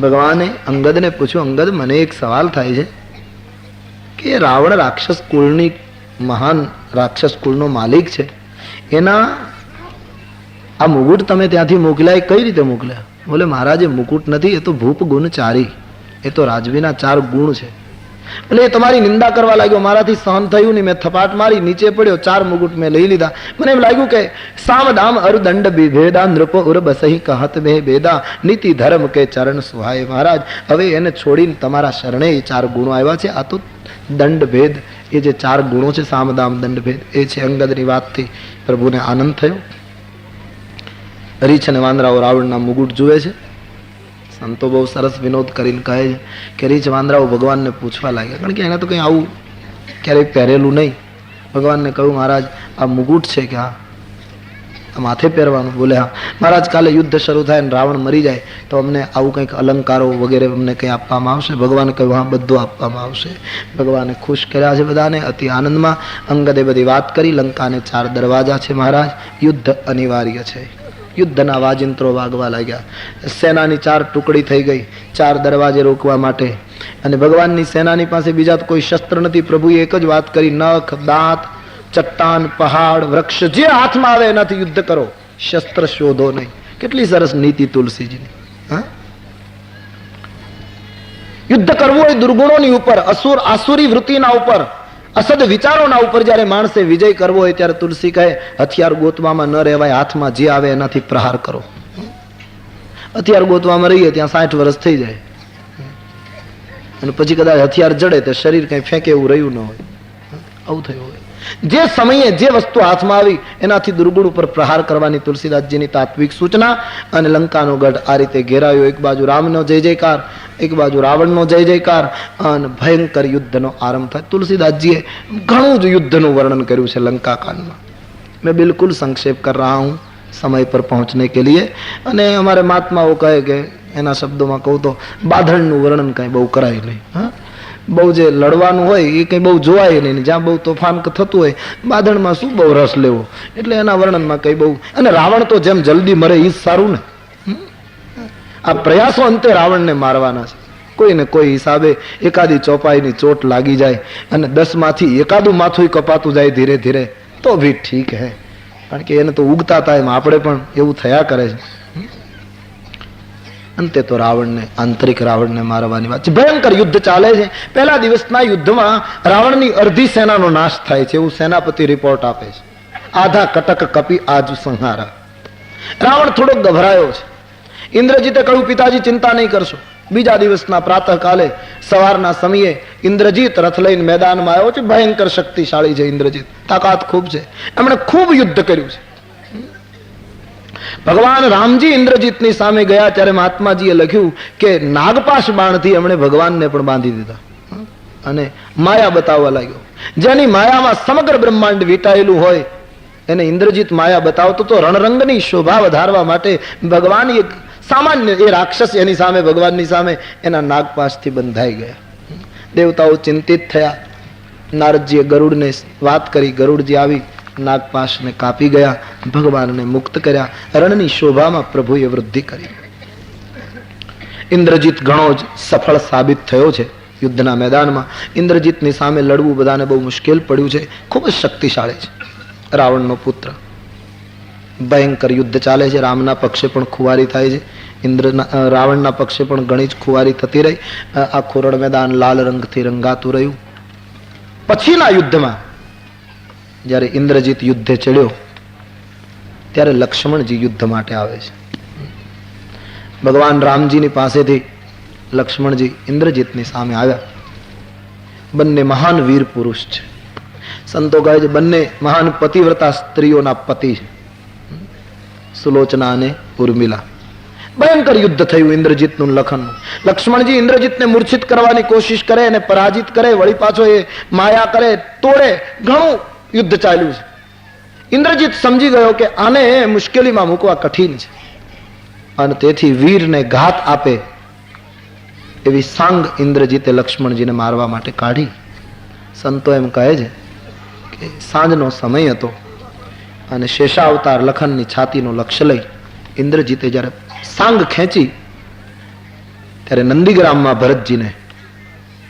ભગવાને અંગદને પૂછ્યું, અંગદ મને એક સવાલ થાય છે કે રાવણ રાક્ષસ કુળની મહાન રાક્ષસ કુળનો માલિક છે, એના આ મુગુટ તમે ત્યાંથી મોકલ્યા એ કઈ રીતે મોકલ્યા? બોલે મહારાજ એ મુકુટ નથી, એ તો ભૂપ ગુણ ચારી, એ તો રાજવીના 4 ગુણ છે. એટલે એ તમારી નિંદા કરવા લાગ્યો. મારાથી સહન થયું નહીં, મેં થપાટ મારી, નીચે પડ્યો, 4 મુગુટ મેં લઈ લીધા. મને એમ લાગ્યું કે સામદામ અરુદંડ વિભેદા નૃપ ઉર બસહી કહત મે બેદા નીતિ ધર્મ કે ચરણ સુહાય. મહારાજ હવે એને છોડીને તમારા શરણે એ 4 ગુણો આવ્યા છે. આ તો દંડ ભેદ, એ જે 4 ગુણો છે સામદામ દંડ ભેદ, એ છે. અંગદની વાતથી પ્રભુને આનંદ થયો. રીછ અને વાંદરાઓ રાવણના મુગુટ જુએ છે. સંતો બહુ સરસ વિનોદ કરીને કહે છે કે રીછ વાંદરાઓ ભગવાનને પૂછવા લાગ્યા, કારણ કે એને તો કંઈ આવું ક્યારેય પહેરેલું નહીં. ભગવાનને કહ્યું મહારાજ આ મુગુટ છે કે હા માથે પહેરવાનું? બોલે હા. મહારાજ કાલે યુદ્ધ શરૂ થાય ને રાવણ મરી જાય તો અમને આવું કંઈક અલંકારો વગેરે અમને કંઈ આપવામાં આવશે? ભગવાને કહ્યું હા બધું આપવામાં આવશે. ભગવાને ખુશ કર્યા છે બધાને. અતિ આનંદમાં અંગદે બધી વાત કરી. લંકાને 4 દરવાજા છે મહારાજ, યુદ્ધ અનિવાર્ય છે. યુદ્ધના વાજિંત્રો વાગવા લાગ્યા. સેનાની 4 ટુકડી થઈ ગઈ 4 દરવાજે રોકવા માટે. અને ભગવાનની સેનાની પાસે બીજા કોઈ શસ્ત્ર નથી. પ્રભુએ એક જ વાત કરી, નખ, દાંત, ચટ્ટાન, પહાડ, વૃક્ષ જે હાથમાં આવે એનાથી યુદ્ધ કરો, શસ્ત્ર શોધો નહીં. કેટલી સરસ નીતિ તુલસીજીની. યુદ્ધ કરવું હોય દુર્ગુણોની ઉપર, આસુરી વૃત્તિના ઉપર, અસદ વિચારોના ઉપર જ્યારે માણસે વિજય કરવો હોય ત્યારે તુલસી કહે હથિયાર ગોતવામાં ન રહેવાય, હાથમાં જે આવે એનાથી પ્રહાર કરો. હથિયાર ગોતવામાં રહીએ ત્યાં 60 વર્ષ થઈ જાય અને પછી કદાચ હથિયાર જડે તો શરીર કઈ ફેંકે એવું રહ્યું ન હોય. આવું થયું હોય. જે સમયે જે વસ્તુ હાથમાં આવી એનાથી દુર્ગુણ ઉપર પ્રહાર કરવાની તુલસીદાસજીની તાત્વિક સૂચના. અને લંકાનો ગઢ આ રીતે ઘેરાયો. એક બાજુ રામનો જય જયકાર, એક બાજુ રાવણનો જય જયકાર, અને ભયંકર યુદ્ધનો આરંભ થાય. તુલસીદાસજીએ ઘણું જ યુદ્ધનું વર્ણન કર્યું છે લંકા કાંડમાં. મેં બિલકુલ સંક્ષેપ કર રહા હું સમય પર પહોંચને કે લીએ. અને અમારે મહાત્માઓ કહે કે એના શબ્દોમાં કહું તો બાધણનું વર્ણન કઈ બહુ કરાય નહીં. બહુ જે લડવાનું હોય એ કંઈ બહુ જોવાય નહીં. જ્યાં બહુ તોફાન થતું હોય બાધણમાં શું બહુ રસ લેવો, એટલે એના વર્ણનમાં કંઈ બહુ. અને રાવણ તો જેમ જલ્દી મરે એ જ સારું ને. આ પ્રયાસો અંતે રાવણને મારવાના છે. કોઈને કોઈ હિસાબે એકાદી ચોપાઈની ચોટ લાગી જાય અને 10 માંથી એકાદું માથું કપાતું જાય ધીરે ધીરે તો ભી ઠીક હે. કારણ કે એને તો ઉગતા હતા એમ આપણે પણ એવું થયા કરે છે. અંતે તો રાવણને, આંતરિક રાવણને મારવાની વાત છે. ભયંકર યુદ્ધ ચાલે છે. પહેલા દિવસના યુદ્ધમાં રાવણની અડધી સેનાનો નાશ થાય છે એવું સેનાપતિ રિપોર્ટ આપે છે. આધા કટક કપી આજુ સંહારા. રાવણ થોડોક ગભરાયો છે. ઇન્દ્રજીતે કહ્યું પિતાજી ચિંતા નહીં કરશો. બીજા દિવસના પ્રાતઃ કાલે સવારના સમયે ઇન્દ્રજીત રથ લઈને મેદાનમાં આવ્યો છે. ભયંકર શક્તિશાળી છે ઇન્દ્રજીત, તાકાત ખૂબ છે. એમણે ખૂબ યુદ્ધ કર્યું છે. ભગવાન રામજી ઇન્દ્રજીતની સામે ગયા ત્યારે મહાત્માજીએ લખ્યું કે નાગપાશ બાણથી એમણે ભગવાનને પણ બાંધી દીધા અને માયા બતાવવા લાગ્યો. જેની માયામાં સમગ્ર બ્રહ્માંડ વીંટાયેલું હોય એને ઇન્દ્રજીત માયા બતાવતો તો રણરંગની શોભા વધારવા માટે ભગવાન એક સામાન્ય એ રાક્ષસ એની સામે ભગવાનની સામે એના નાગપાશથી બંધાઈ ગયા. દેવતાઓ ચિંતિત થયા. નારદજીએ ગરુડને વાત કરી. ગરુડજી આવી નાગપાશને કાપી ગયા, ભગવાનને મુક્ત કર્યા. રણની શોભામાં પ્રભુએ વૃદ્ધિ કરી. ઇન્દ્રજીત ઘણો જ સફળ સાબિત થયો છે યુદ્ધના મેદાનમાં. ઇન્દ્રજીતની સામે લડવું બધાને બહુ મુશ્કેલ પડ્યું છે. ખૂબ જ શક્તિશાળી છે. રાવણનો પુત્ર. ભયંકર યુદ્ધ ચાલે છે. રામના પક્ષે પણ ખુવારી થાય છે, રાવણના પક્ષે પણ ઘણી જ ખુવારી થતી રહી. આખું રણ મેદાન લાલ રંગથી રંગાતું રહ્યું. પછીના યુદ્ધમાં જ્યારે ઇન્દ્રજીત યુદ્ધે ચડ્યો ત્યારે લક્ષ્મણજી યુદ્ધ માટે આવે છે. ભગવાન રામજીની પાસેથી લક્ષ્મણજી ઇન્દ્રજીતની સામે આવ્યા. બંને મહાન વીર પુરુષ છે. સંતો કહે છે બંને મહાન પતિવ્રતા સ્ત્રીઓના પતિ છે, સુલોચના અને ઉર્મિલા. ભયંકર યુદ્ધ થયું ઇન્દ્રજીતનું લખનનું. લક્ષ્મણજી ઇન્દ્રજીતને મૂર્છિત કરવાની કોશિશ કરે અને પરાજિત કરે, વળી પાછો એ માયા કરે, તોડે. ઘણું યુદ્ધ ચાલ્યું છે. ઇન્દ્રજીત સમજી ગયો કે આને મુશ્કેલીમાં મૂકવા કઠિન છે અને તેથી વીરને ઘાત આપે એવી સાંગ ઇન્દ્રજીતે લક્ષ્મણજીને મારવા માટે કાઢી. સંતો એમ કહે છે કે સાંજનો સમય હતો અને શેષાવતાર લખનની છાતીનું લક્ષ્ય લઈ ઇન્દ્રજીતે જ્યારે સાંગ ખેંચી ત્યારે નંદીગ્રામમાં ભરતજીને,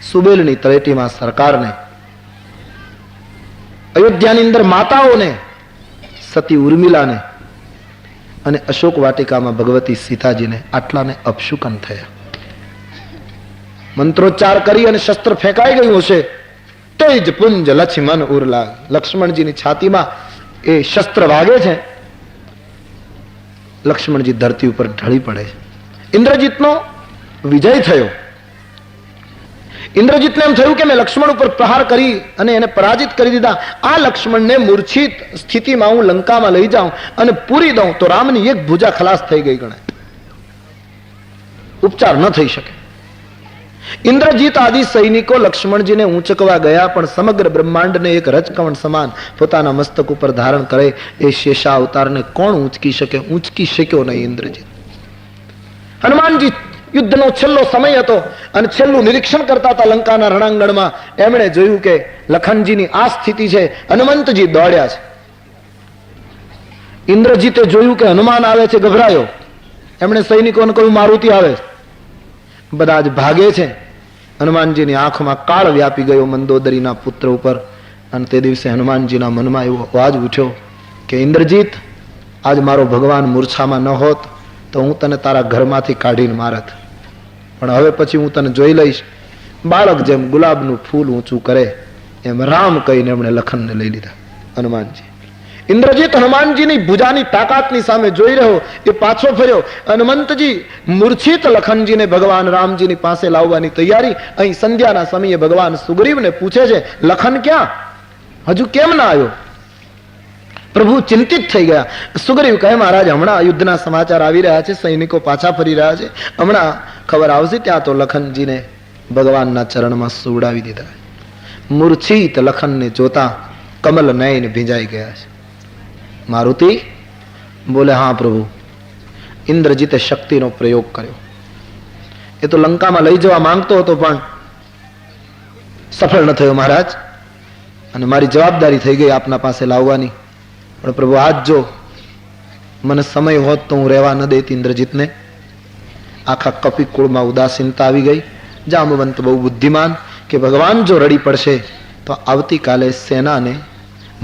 સુબેલની તળેટીમાં સરકારને, અયોધ્યાની અંદર માતાઓને, સતી ઉર્મિલાને અને અશોક વાટિકામાં ભગવતી સીતાજીને આટલાને અપશુકન થયા. મંત્રોચ્ચાર કરી અને શસ્ત્ર ફેંકાઈ ગયું હશે તેજ પુંજ લક્ષ્મણ ઉરલા. લક્ષ્મણજીની છાતીમાં એ શસ્ત્ર વાગે છે. લક્ષ્મણજી ધરતી ઉપર ઢળી પડે છે. ઇન્દ્રજીતનો વિજય થયો. ઇન્દ્રજીતને એમ થયું કે મેં લક્ષ્મણ ઉપર પ્રહાર કરી અને એને પરાજિત કરી દીધા. આ લક્ષ્મણને મૂર્છિત સ્થિતિમાં હું લંકામાં લઈ જાઉં અને પૂરી દઉં તો રામની એક ભુજા ખલાસ થઈ ગઈ ગણાય, ઉપચાર ન થઈ શકે. ઇન્દ્રજીત આદિ સૈનિકો લક્ષ્મણજીને ઊંચકવા ગયા, પણ સમગ્ર બ્રહ્માંડને એક રજકવણ સમાન પોતાના મસ્તક ઉપર ધારણ કરે એ શેષા અવતારને કોણ ઊંચકી શકે? ઊંચકી શક્યો નહીં ઇન્દ્રજીત. હનુમાનજી યુદ્ધનો છેલ્લો સમય હતો અને છેલ્લું નિરીક્ષણ કરતા હતા લંકાના રણાંગણમાં. એમણે જોયું કે લખનજીની આ સ્થિતિ છે. હનુમંતજી દોડ્યા છે. ઇન્દ્રજીતે જોયું કે હનુમાન આવે છે, ગભરાયો. એમણે સૈનિકોને કહ્યું મારુતિ આવે છે. બધા જ ભાગે છે. હનુમાનજીની આંખમાં કાળ વ્યાપી ગયો મંદોદરીના પુત્ર ઉપર. અને તે દિવસે હનુમાનજીના મનમાં એવો અવાજ ઉઠ્યો કે ઇન્દ્રજીત, આજ મારો ભગવાન મૂર્છામાં ન હોત તો હું તને તારા ઘરમાંથી કાઢીને મારત, પણ હવે પછી હું તને જોઈ લઈશ. બાળક જેમ ગુલાબનું ફૂલ ઊંચું કરે એમ રામ કહીને એમણે લખનને લઈ લીધા. હનુમાનજી, ઇન્દ્રજીત હનુમાનજીની ભુજાની તાકાતની સામે જોઈ રહ્યો. એ પાછો ફર્યો. હનુમંતજી મૂર્છિત લખનજીને ભગવાન રામજીની પાસે લાવવાની તૈયારી. અહીં સંધ્યાના સમયે ભગવાન સુગ્રીવને પૂછે છે લખન ક્યાં? હજુ કેમ ના આવ્યો? પ્રભુ ચિંતિત થઈ ગયા. સુગ્રીવ કહે મહારાજ હમણાં યુદ્ધના સમાચાર આવી રહ્યા છે, સૈનિકો પાછા ફરી રહ્યા છે, હમણાં ખબર આવશે. ત્યાં તો લખનજીને ભગવાનના ચરણમાં સુવડાવી દીધા. મૂર્છિત લખનને જોતા કમલ નયન ભીંજાઈ ગયા છે. મારુતિ બોલે હા પ્રભુ. ઇન્દ્રજીતે શક્તિનો પ્રયોગ કર્યો. એ તો લંકામાં લઈ જવા માંગતો હતો પણ સફળ ન થયો મહારાજ, અને મારી જવાબદારી થઈ ગઈ આપના પાસે લાવવાની. પણ પ્રભુ આજ જો મને સમય હોત તો હું રહેવા ન દેતી ઇન્દ્રજીતને. આખા કપી કુળમાં ઉદાસીનતા આવી ગઈ. જાંબવંત બહુ બુદ્ધિમાન કે ભગવાન જો રડી પડશે તો આવતીકાલે સેનાને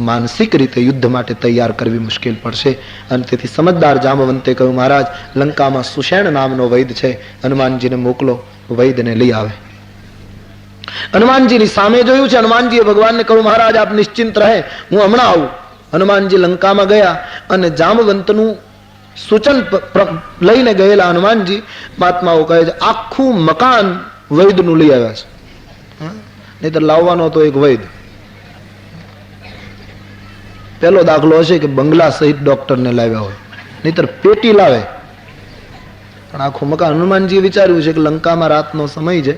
માનસિક રીતે યુદ્ધ માટે તૈયાર કરવી મુશ્કેલ પડશે. અને તેથી સમજદાર જાંબવંતે કહ્યું મહારાજ લંકામાં સુષેણ નામનો વૈદ છે, હનુમાનજીને મોકલો, વૈદને લઈ આવે. હનુમાનજીની સામે જોયું છે. હનુમાનજીએ ભગવાનને કહ્યું મહારાજ આપ નિશ્ચિંત રહે, હું હમણાં આવું. હનુમાનજી લંકામાં ગયા અને જાંબવંતનું સૂચન લઈને ગયેલા હનુમાનજી, મહાત્માઓ કહે છે આખું મકાન વૈદનું લઈ આવ્યા છે. નહીતર લાવવાનો હતો એક વૈદ. પેલો દાખલો હશે કે બંગલા સહિત ડોક્ટરને લાવ્યા હોય, નહીતર પેટી લાવે. પણ આખું મકાન. હનુમાનજીએ વિચાર્યું છે કે લંકામાં રાતનો સમય છે,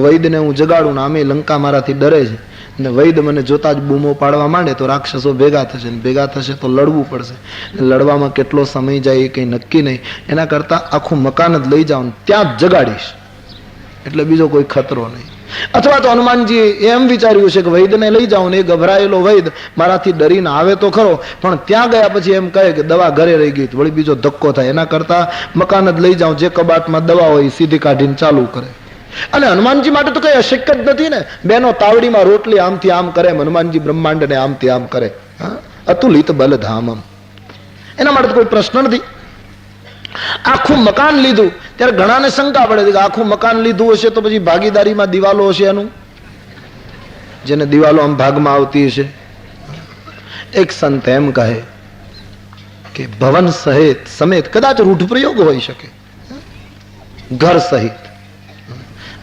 વૈદને હું જગાડું ને આમે લંકા મારાથી ડરે છે, ને વૈદ મને જોતા જ બૂમો પાડવા માંડે તો રાક્ષસો ભેગા થશે, ને ભેગા થશે તો લડવું પડશે. લડવામાં કેટલો સમય જાય એ કંઈ નક્કી નહીં. એના કરતાં આખું મકાન જ લઈ જાઉં, ત્યાં જ જગાડીશ, એટલે બીજો કોઈ ખતરો નહીં. અથવા તો હનુમાનજી એમ વિચાર્યું છે કે વૈદને લઈ જાઉં ને એ ગભરાયેલો વૈદ મારાથી ડરીને આવે તો ખરો, પણ ત્યાં ગયા પછી એમ કહે કે દવા ઘરે રહી ગઈ, વળી બીજો ધક્કો થાય, એના કરતા મકાન જ લઈ જાઉં, જે કબાટમાં દવા હોય સીધી કાઢીને ચાલુ કરે. અને હનુમાનજી માટે તો કઈ અશક્ય જ નથી ને. બેનો તાવડીમાં રોટલી આમથી આમ કરે, હનુમાનજી બ્રહ્માંડને આમથી આમ કરે. અતુલિત બલધામમ, એના માટે કોઈ પ્રશ્ન નથી. આખું મકાન લીધું ત્યારે ઘણાને શંકા પડે કે આખું મકાન લીધું હશે તો પછી ભાગીદારીમાં દિવાલો હશે એનું, જેને દિવાલો આમ ભાગમાં આવતી હશે. એક સંત એમ કહે કે ભવન સહિત સમેત કદાચ રૂઢપ્રયોગ હોઈ શકે, ઘર સહિત.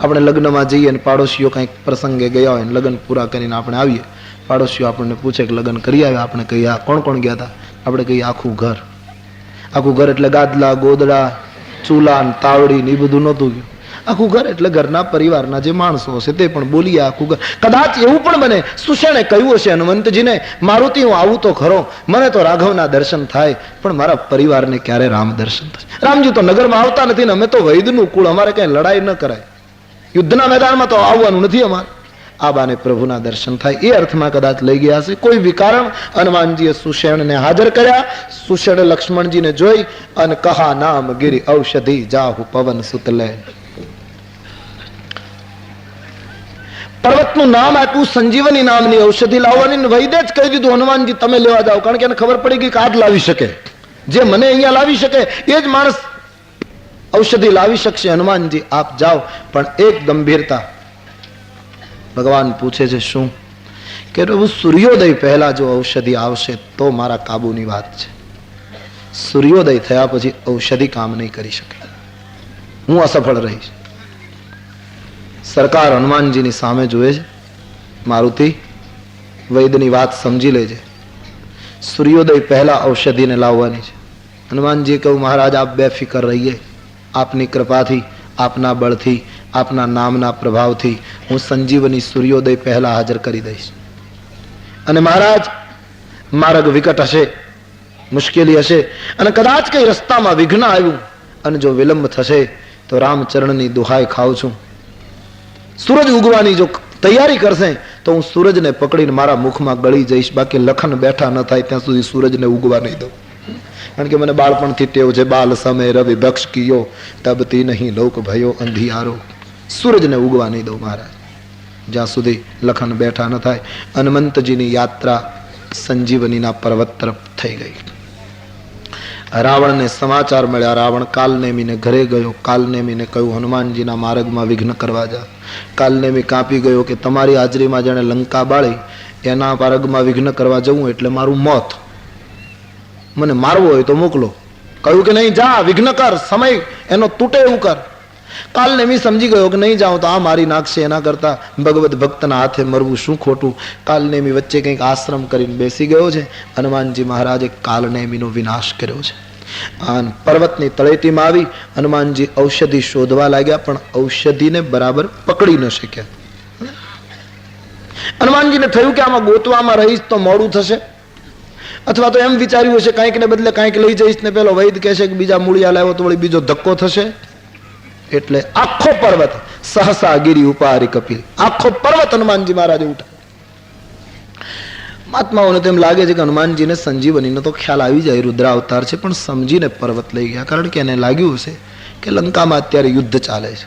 આપણે લગ્નમાં જઈએ ને પાડોશીઓ કંઈક પ્રસંગે ગયા હોય ને લગ્ન પૂરા કરીને આપણે આવીએ, પાડોશીઓ આપણને પૂછે કે લગ્ન કરી આવ્યા, આપણે કહીએ આ કોણ કોણ ગયા હતા, આપણે કહીએ આખું ઘર. આખું ઘર એટલે ગાદલા ગોદડા ચૂલા તાવડી ને એ બધું નહોતું ગયું. આખું ઘર એટલે ઘરના પરિવારના જે માણસો હશે તે પણ બોલીએ આખું ઘર. કદાચ એવું પણ બને સુષેણે કહ્યું હશે હનુમંતજીને, મારુતિ હું આવું તો ખરો, મને તો રાઘવના દર્શન થાય, પણ મારા પરિવારને ક્યારે રામ દર્શન થશે? રામજી તો નગરમાં આવતા નથી ને અમે તો વૈદનું કુળ, અમારે કઈ લડાઈ ન કરાય, યુદ્ધના મેદાનમાં તો આવવાનું નથી અમારે. આ બાને પ્રભુના દર્શન થાય એ અર્થમાં કદાચ લઈ ગયા હશે. કોઈ વિકારણ હનુમાનજીએ સુષેણને હાજર કર્યા. સુષેણ લક્ષ્મણજીને જોઈ અને કહા નામ ગિરી ઔષધિ જાહુ પવન સુતલે. પર્વતનું નામ આપ્યું સંજીવની નામની ઔષધિ લાવવાની. વૈદે જ કહી દીધું હનુમાનજી તમે લેવા જાઓ, કારણ કે એને ખબર પડી ગઈ કે આ જ લાવી શકે, જે મને અહીંયા લાવી શકે એ જ માણસ ઔષધિ લાવી શકશે. હનુમાનજી આપ જાઓ. પણ એક ગંભીરતા, ભગવાન પૂછે છે શું? કે પ્રભુ સૂર્યોદય પહેલા જો ઔષધિ આવશે તો મારા કાબુની વાત છે, સૂર્યોદય થયા પછી ઔષધિ કામ નહીં કરી શકે, હું અસફળ રહીશ. સરકાર હનુમાનજીની સામે જુએ છે. મારુતિ વૈદની વાત સમજી લેજે, સૂર્યોદય પહેલા ઔષધિને લાવવાની છે. હનુમાનજી કહ્યું મહારાજ આપ બેફિકર રહીએ, આપની કૃપાથી, આપના બળથી, આપના નામના પ્રભાવથી હું સંજીવની સૂર્યોદય પહેલા હાજર કરી દઈશ. અને મહારાજ માર્ગ વિકટ હશે, મુશ્કેલી હશે, અને કદાચ કઈ રસ્તામાં વિઘ્ન આવ્યું અને જો વિલંબ થશે તો રામચરણની દુહાઈ ખાઉં છું. સૂરજ ઉગવાની જો તૈયારી કરશે તો હું સૂરજને પકડીને મારા મુખમાં ગળી જઈશ, બાકી લખન બેઠા ન થાય ત્યાં સુધી સૂરજને ઉગવા નહીં દઉં. કારણ કે મને બાળપણથી ટેવ છે, બાલ સમય રવિ ભક્ષ કિયો તબતી નહીં લોક ભયો અંધિયારો. સૂરજને ઉગવા નહીં દઉં મહારાજ જ્યાં સુધી લખન બેઠા ન થાય. હનુમંતજીની યાત્રા સંજીવનીના પર્વત તરફ થઈ ગઈ. રાવણને સમાચાર મળ્યા. રાવણ કાલનેમીને ઘરે ગયો. કાલનેમીને કહ્યું હનુમાનજીના માર્ગમાં વિઘ્ન કરવા જા. કાલનેમી કાપી ગયો કે તમારી હાજરીમાં જેણે લંકા બાળી એના માર્ગમાં વિઘ્ન કરવા જવું એટલે મારું મોત, મને મારવો હોય તો મોકલો. કહ્યું કે નહીં જા, વિઘ્ન કર, સમય એનો તૂટે એવું કર. કાલનેમી સમજી ગયો કે નહીં જાઉં તો આ મારી નાખશે, એના કરતા ભગવત ભક્તના હાથે મરવું શું ખોટું. કાલનેમી વચ્ચે કંઈક આશ્રમ કરીને બેસી ગયો છે. હનુમાનજી મહારાજે કાલનેમીનો વિનાશ કર્યો છે. પર્વતની તળેટીમાં આવી હનુમાનજી ઔષધિ શોધવા લાગ્યા, પણ ઔષધિને બરાબર પકડી ન શક્યા. હનુમાનજીને થયું કે આમાં ગોતવામાં રહીશ તો મોડું થશે, અથવા તો એમ વિચાર્યું હશે કંઈક ને બદલે કંઈક લઈ જઈશ ને પેલો વૈદ કહેશે કે બીજા મૂળિયા લાવ્યો તો વળી બીજો ધક્કો થશે. એટલે આખો પર્વત સહસા ગિરી ઉપારી કપિલ, આખો પર્વત હનુમાનજી મહારાજે ઉઠા. મહાત્માઓને તેમ લાગે છે કે હનુમાનજીને સંજીવનીનો તો ખ્યાલ આવી જાય, રુદ્રાવતાર છે, પણ સમજીને પર્વત લઈ ગયા. કારણ કે એને લાગ્યું હશે કે લંકામાં અત્યારે યુદ્ધ ચાલે છે.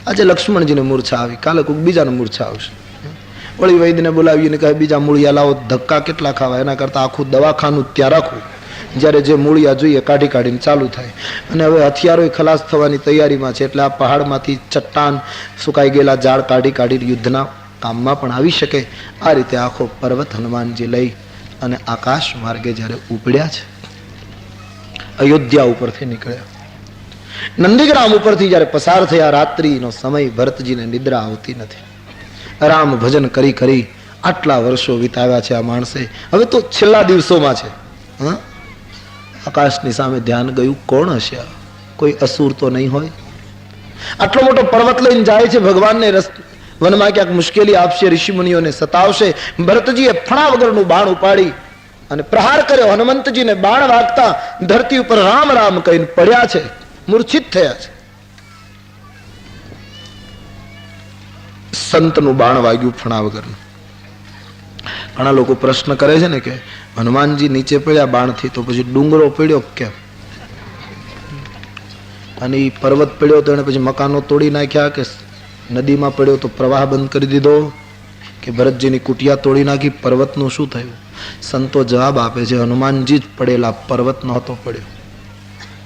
આજે લક્ષ્મણજીને મૂર્છા આવી, કાલે કોઈક બીજાને મૂર્છા આવશે. વળી વૈદને બોલાવીને કહે બીજા મૂળિયા લાવો, ધક્કા કેટલા ખાવા, એના કરતા આખું દવાખાનું ત્યાં રાખવું, જ્યારે જે મૂળિયા જોઈએ કાઢી કાઢીને ચાલુ થાય. અને હવે હથિયારો ખલાસ થવાની તૈયારીમાં છે, એટલે આ પહાડમાંથી ચટ્ટાન સુકાઈ ગયેલા ઝાડ કાઢી કાઢી યુદ્ધના કામમાં પણ આવી શકે. આ રીતે આખો પર્વત હનુમાનજી લઈ અને આકાશ માર્ગે જ્યારે ઉપડ્યા છે, અયોધ્યા ઉપરથી નીકળ્યા, નંદીગ્રામ ઉપરથી જ્યારે પસાર થયા, રાત્રિનો સમય, ભરતજીને નિદ્રા આવતી નથી. રામ ભજન કરી કરી આટલા વર્ષો વિતાવ્યા છે આ માણસે. હવે તો છેલ્લા દિવસોમાં છે. આકાશની સામે ધ્યાન ગયું, કોણ હશે? કોઈ અસુર તો નહીં હોય? આટલો મોટો પર્વત લઈને જાય છે, ભગવાનને વનમાં ક્યાંક મુશ્કેલી આપશે, ઋષિમુનિઓને સતાવશે. ભરતજીએ ફણા વગરનું બાણ ઉપાડી અને પ્રહાર કર્યો. હનુમંતજીને બાણ વાગતા ધરતી ઉપર રામ રામ કહીને પડ્યા છે, મૂર્છિત થયા છે. સંતનું બાણ વાગ્યું ફણા વગરનું. ઘણા લોકો પ્રશ્ન કરે છે ને કે હનુમાનજી નીચે પડ્યા બાણથી તો પછી ડુંગરો પડ્યો કેમ, અને એ પર્વત પડ્યો તો એને પછી મકાનો તોડી નાખ્યા, કે નદીમાં પડ્યો તો પ્રવાહ બંધ કરી દીધો, કે ભરતજીની કુટિયા તોડી નાખી, પર્વતનું શું થયું? સંતો જવાબ આપે છે હનુમાનજી જ પડેલા, પર્વત નહોતો પડ્યો,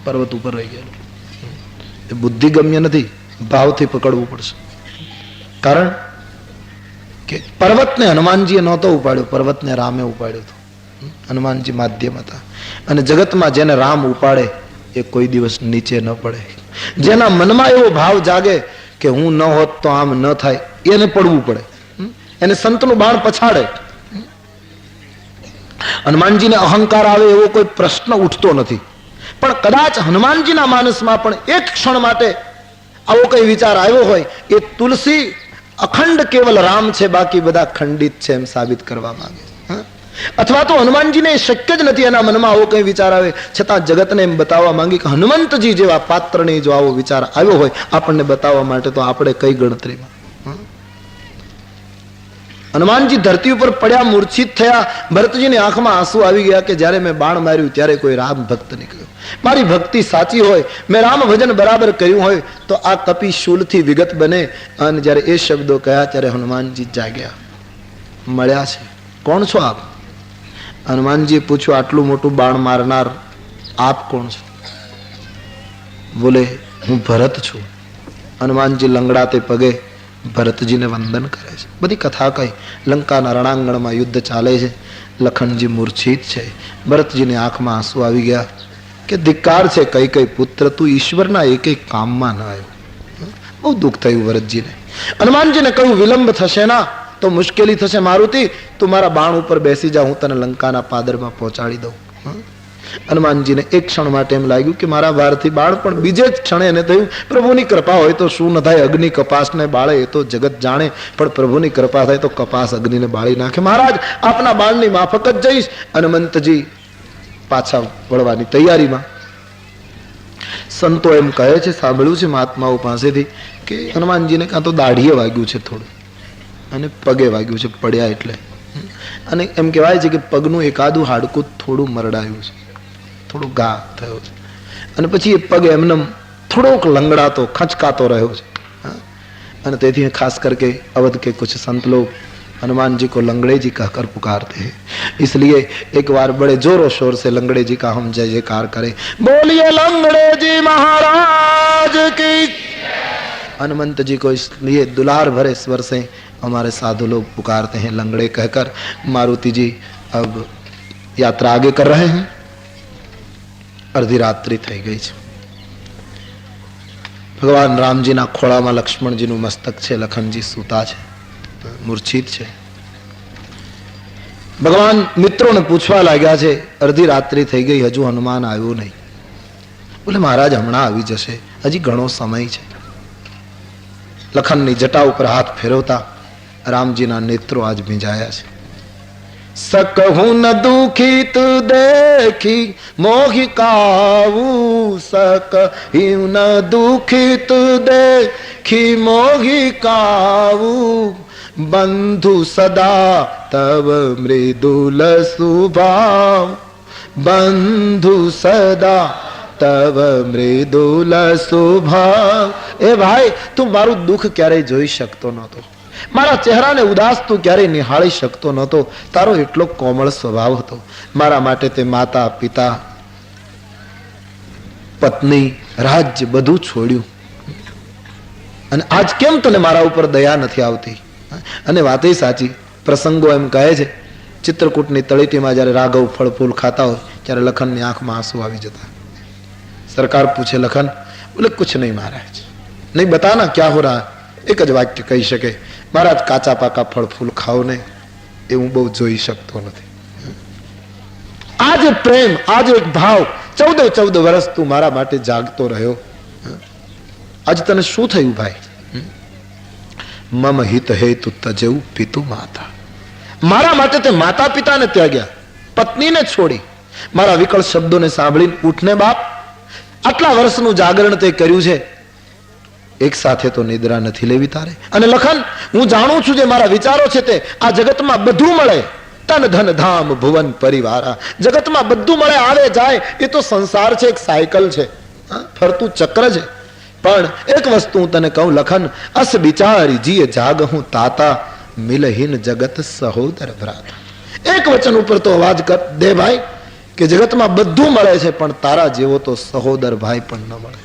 પર્વત ઉપર રહી ગયેલો. એ બુદ્ધિગમ્ય નથી, ભાવથી પકડવું પડશે. કારણ કે પર્વતને હનુમાનજીએ નહોતો ઉપાડ્યો, પર્વતને રામે ઉપાડ્યો હતો. હનુમાનજી માધ્યમ હતા. અને જગતમાં જેને રામ ઉપાડે એ કોઈ દિવસ નીચે ન પડે. જેના મનમાં એવો ભાવ જાગે કે હું ન હોત તો આમ ન થાય, એને પડવું પડે, એને સંતનું બાણ પછાડે. હનુમાનજીને અહંકાર આવે એવો કોઈ પ્રશ્ન ઉઠતો નથી, પણ કદાચ હનુમાનજીના માનસમાં પણ એક ક્ષણ માટે આવો કઈ વિચાર આવ્યો હોય, એ તુલસી અખંડ કેવલ રામ છે, બાકી બધા ખંડિત છે એમ સાબિત કરવા માંગે. અથવા તો હનુમાનજીને શક્ય જ નથી એના મનમાં આવો કઈ વિચાર આવે, છતાં જગતને એમ બતાવવા માંગી કે હનુમંતજી જેવા પાત્રને જો આવો વિચાર આવ્યો હોય આપણને બતાવવા માટે, તો આપણે કઈ ગણતરીમાં. હનુમાનજી ધરતી ઉપર પડ્યા, મૂર્છિત થયા. ભરતજીની આંખમાં આંસુ આવી ગયા કે જ્યારે મેં બાણ માર્યું ત્યારે કોઈ રામ ભક્ત નીકળ્યો. મારી ભક્તિ સાચી હોય, મેં રામ ભજન બરાબર કર્યું હોય તો આ કપી શૂલથી વિગત બને. અને જ્યારે એ શબ્દો કહ્યા ત્યારે હનુમાનજી જાગ્યા, મળ્યા છે. કોણ છો આપ? હનુમાનજીએ પૂછ્યું આટલું મોટું બાણ મારનાર આપ કોણ છો? બોલે હું ભરત છું. હનુમાનજી લંગડાતે પગે ભરતજીને વંદન કરે છે. બધી કથા કહી. લંકાના રણાંગણમાં યુદ્ધ ચાલે છે, લખનજી મૂર્છિત છે. ભરતજીની આંખમાં આંસુ આવી ગયા કે ધિક્કાર છે કઈ કઈ પુત્ર, તું ઈશ્વરના એક એક કામમાં ન આવ્યો. બહુ દુઃખ થયું ભરતજીને. હનુમાનજીને કહ્યું વિલંબ થશે ના તો મુશ્કેલી થશે, મારુતિ તું મારા બાણ ઉપર બેસી જા, હું તને લંકાના પાદરમાં પહોંચાડી દઉં. હનુમાનજીને એક ક્ષણ માટે એમ લાગ્યું કે મારા ભારથી બાળ, પણ બીજે જ ક્ષણે એને થયું પ્રભુની કૃપા હોય તો શું ન થાય, અગ્નિ કપાસને બાળે એ તો જગત જાણે, પણ પ્રભુની કૃપા થાય તો કપાસ અગ્નિને બાળી નાખે. મહારાજ આપના બાણની માફક જ જઈશ. હનુમંતજી પાછા વળવાની તૈયારીમાં. સંતો એમ કહે છે, સાંભળ્યું છે મહાત્માઓ પાસેથી કે હનુમાનજીને કાં તો દાઢીએ વાગ્યું છે થોડું, અને પગે વાગ્યું છે પડ્યા એટલે. અને એમ કહેવાય છે કે પગનું એકાદું હાડકું થોડું મરડાયું છે, થોડું ઘા થયો છે. અને પછી એ પગ એમને થોડોક લંગડાતો ખચકાતો રહ્યો છે. અને તેથી ખાસ કરકે अवध के कुछ संत लोग हनुमान जी को लंगड़े जी कहकर पुकारते हैं. इसलिए एक बार बड़े जोरों शोर से लंगड़े जी का हम जय जयकार करें. बोलिए लंगड़े जी महाराज की. हनुमंत जी को इसलिए दुलार भरे स्वर से हमारे साधु लोग पुकारते हैं लंगड़े कहकर. मारुति जी अब यात्रा आगे कर रहे हैं. अर्धी रात्रि થઈ ગઈ છે. ભગવાન રામજીના ખોળામાં લક્ષ્મણજીનું મસ્તક છે, લખનજી સૂતા છે, મૂર્છિત છે. ભગવાન મિત્રોને પૂછવા લાગ્યા છે અડધી રાત્રિ થઈ ગઈ, હજુ હનુમાન આવ્યો નહીં. બોલે મહારાજ હમણાં આવી જશે, હજી ઘણો સમય છે. લખનની જટા ઉપર હાથ ફેરવતા રામજીના નેત્રો આજ ભીંજાયા છે. सकहु न दुखित देखी मोहि काऊ, सकहु न दुखित देखी मोहि काऊ, बंधु सदा तव मृदुल स्वभाव, बंधु सदा तव मृदुल स्वभाव. ए भाई તું મારું દુઃખ ક્યારેય જોઈ શકતો નહોતો, મારા ચહેરાને ઉદાસ તું ક્યારેય નિહાળી શકતો નહોતો, તારો એટલો કોમળ સ્વભાવ હતો. મારા માટે તે માતા પિતા પત્ની રાજ્ય બધું છોડ્યું, અને આજ કેમ તને મારા ઉપર દયા નથી આવતી? અને વાત એ સાચી. પ્રસંગો એમ કહે છે ચિત્રકૂટની તળેટીમાં જ્યારે રાઘવ ફળ ફૂલ ખાતા હોય ત્યારે લખનની આંખમાં આંસુ આવી જતા. સરકાર પૂછે લખન, બોલે કુછ નહીં મહારાજ, નહીં બતાના ક્યા હો રહા. એક જ વાક્ય કહી શકે, મહારાજ કાચા પાકા ફળ ફૂલ ખાઓ ને એ હું બહુ જોઈ શકતો નથી. આ જે પ્રેમ, આ જે એક ભાવ, 14 વર્ષ તું મારા માટે જાગતો રહ્યો, આજ તને શું થયું ભાઈ? મમ હિત હેતુ તજેવું પિતુ માતા. મારા માટે તે માતા પિતાને ત્યાગ્યા, પત્નીને છોડી. મારા વિકળ શબ્દોને સાંભળીને ઉઠને બાપ, આટલા વર્ષનું જાગરણ તે કર્યું છે, એક સાથે તો નિદ્રા નથી લેવી તારે. અને લખન, હું જાણું છું જે મારા વિચારો છે તે આ જગતમાં બધું મળે, તન ધન ધામ ભુવન પરિવારા, જગતમાં બધું મળે, આવે જાય, એ તો સંસાર છે, એક સાયકલ છે, ફરતું ચક્ર છે. પણ એક વસ્તુ હું તને કહું લખન, અસ બિચારી જીએ જાગ હું તાતા, મિલહીન જગત સહોદર ભ્રાતા. એક વચન ઉપર તો અવાજ કર દે ભાઈ કે જગતમાં બધું મળે છે પણ તારા જેવો તો સહોદર ભાઈ પણ ન મળે.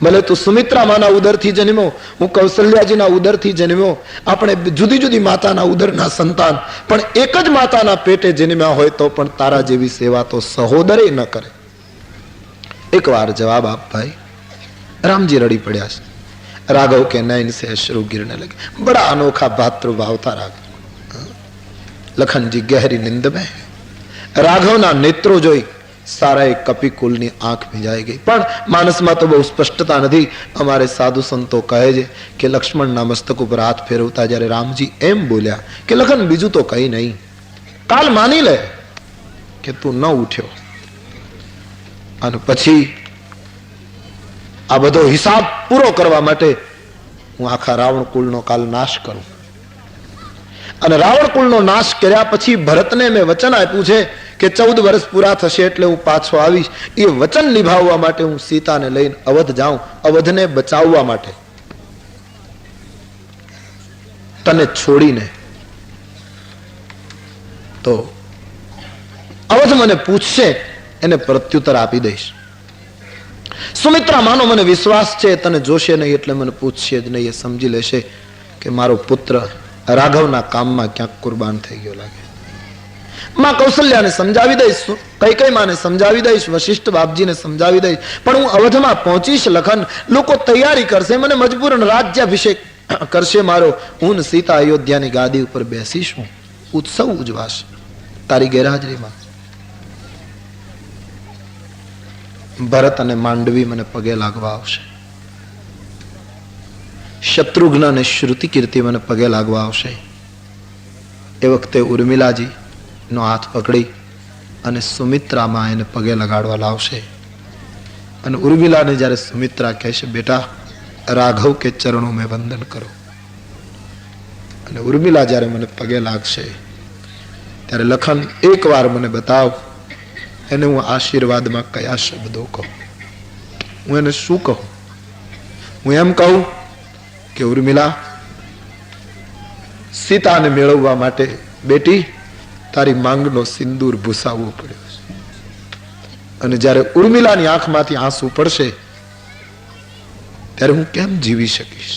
ભલે તું સુમિત્રા માના ઉદરથી જન્મ્યો, હું કૌશલ્યાજીના ઉદરથી જન્મ્યો, આપણે જુદી જુદી માતાના ઉદરના સંતાન, પણ એક જ માતાના પેટે જન્મ્યા હોય તો પણ તારા જેવી સેવા તો સહોદરે ન કરે. એક વાર જવાબ આપ ભાઈ. राम जी रड़ी पड़ा। राघव के नयन से अश्रु गिरने लगे। बड़ा अनोखा भातृभाव था राघव। लखन जी गहरी निंद में। राघव ना नेत्रो जोई सारा एक कपिकुल नी आंख भींजाई गई। पण मानस में तो बहु स्पष्टता नहीं। अमारे साधु संतो कहे छे कि लक्ष्मण ना मस्तक पर हाथ फेरवता ज्यारे रामजी एम बोल्या कि लखन बीजू तो कई नहीं, काल मानी ले कि तू न उठ्यो अने पछी आ बधो हिसाब पूरो करवा माटे हूँ आखा रावण कुल नो काल नाश करूं। अने रावण कुल नो नाश कर्या पछी भरत ने मैं वचन आप्युं छे कि 14 वर्ष पूरा थशे एटले हूँ पाछो आवीश। ए वचन निभाववा माटे हूँ सीता ने लईने अवध जाऊं, अवध ने बचाववा माटे। तने छोड़ीने तो अवध मने पूछशे एने प्रत्युत्तर आपी दईश। सुमित्रा मानो मने विश्वास छे तने जोशे नहीं एटले मने पूछशे ज नहीं, ए समजी लेशे कि मारो पुत्र राघवना काममां क्यांक कुर्बान थई गयो लागे। मां कौशल्या ने समजावी दईश, कई मां ने समजावी दईश, वशिष्ठ बापजी ने समजावी दईश, पण हूँ अवधमां पहोंचीश लखन, लोको तैयारी करशे, मने मजबूरन राज्याभिषेक करशे मारो, हूँ सीता अयोध्यानी गादी उपर बेसीशुं, उत्सव उजवाशे तारी गैरहाजरीमां। भरत अने मांडवी मने पगे लागवा आवशे, शत्रुघ्न अने श्रुति कीर्ति मने पगे लागवा आवशे। ए वखते उर्मिलाजी नो हाथ पकड़ी अने सुमित्रा मां एने पगे लगाड़वा लावशे। अने उर्मिला ने ज्यारे सुमित्रा कहेशे बेटा राघव के चरणों में वंदन करो, अने उर्मिला ज्यारे मने पगे लागशे त्यारे लखन एक वार मने बताव एने हूँ आशीर्वाद में कया शब्दों कहूं, हूँ एने शू कहूं? हूँ एम कहूं कि उर्मिला सीता ने मेळववा माटे बेटी तारी मांगनो सिंदूर भूसाववो पड्यो छे। अने ज्यारे उर्मिलानी आंखमांथी आंसू पड़शे त्यारे हूँ केम जीवी शकीश?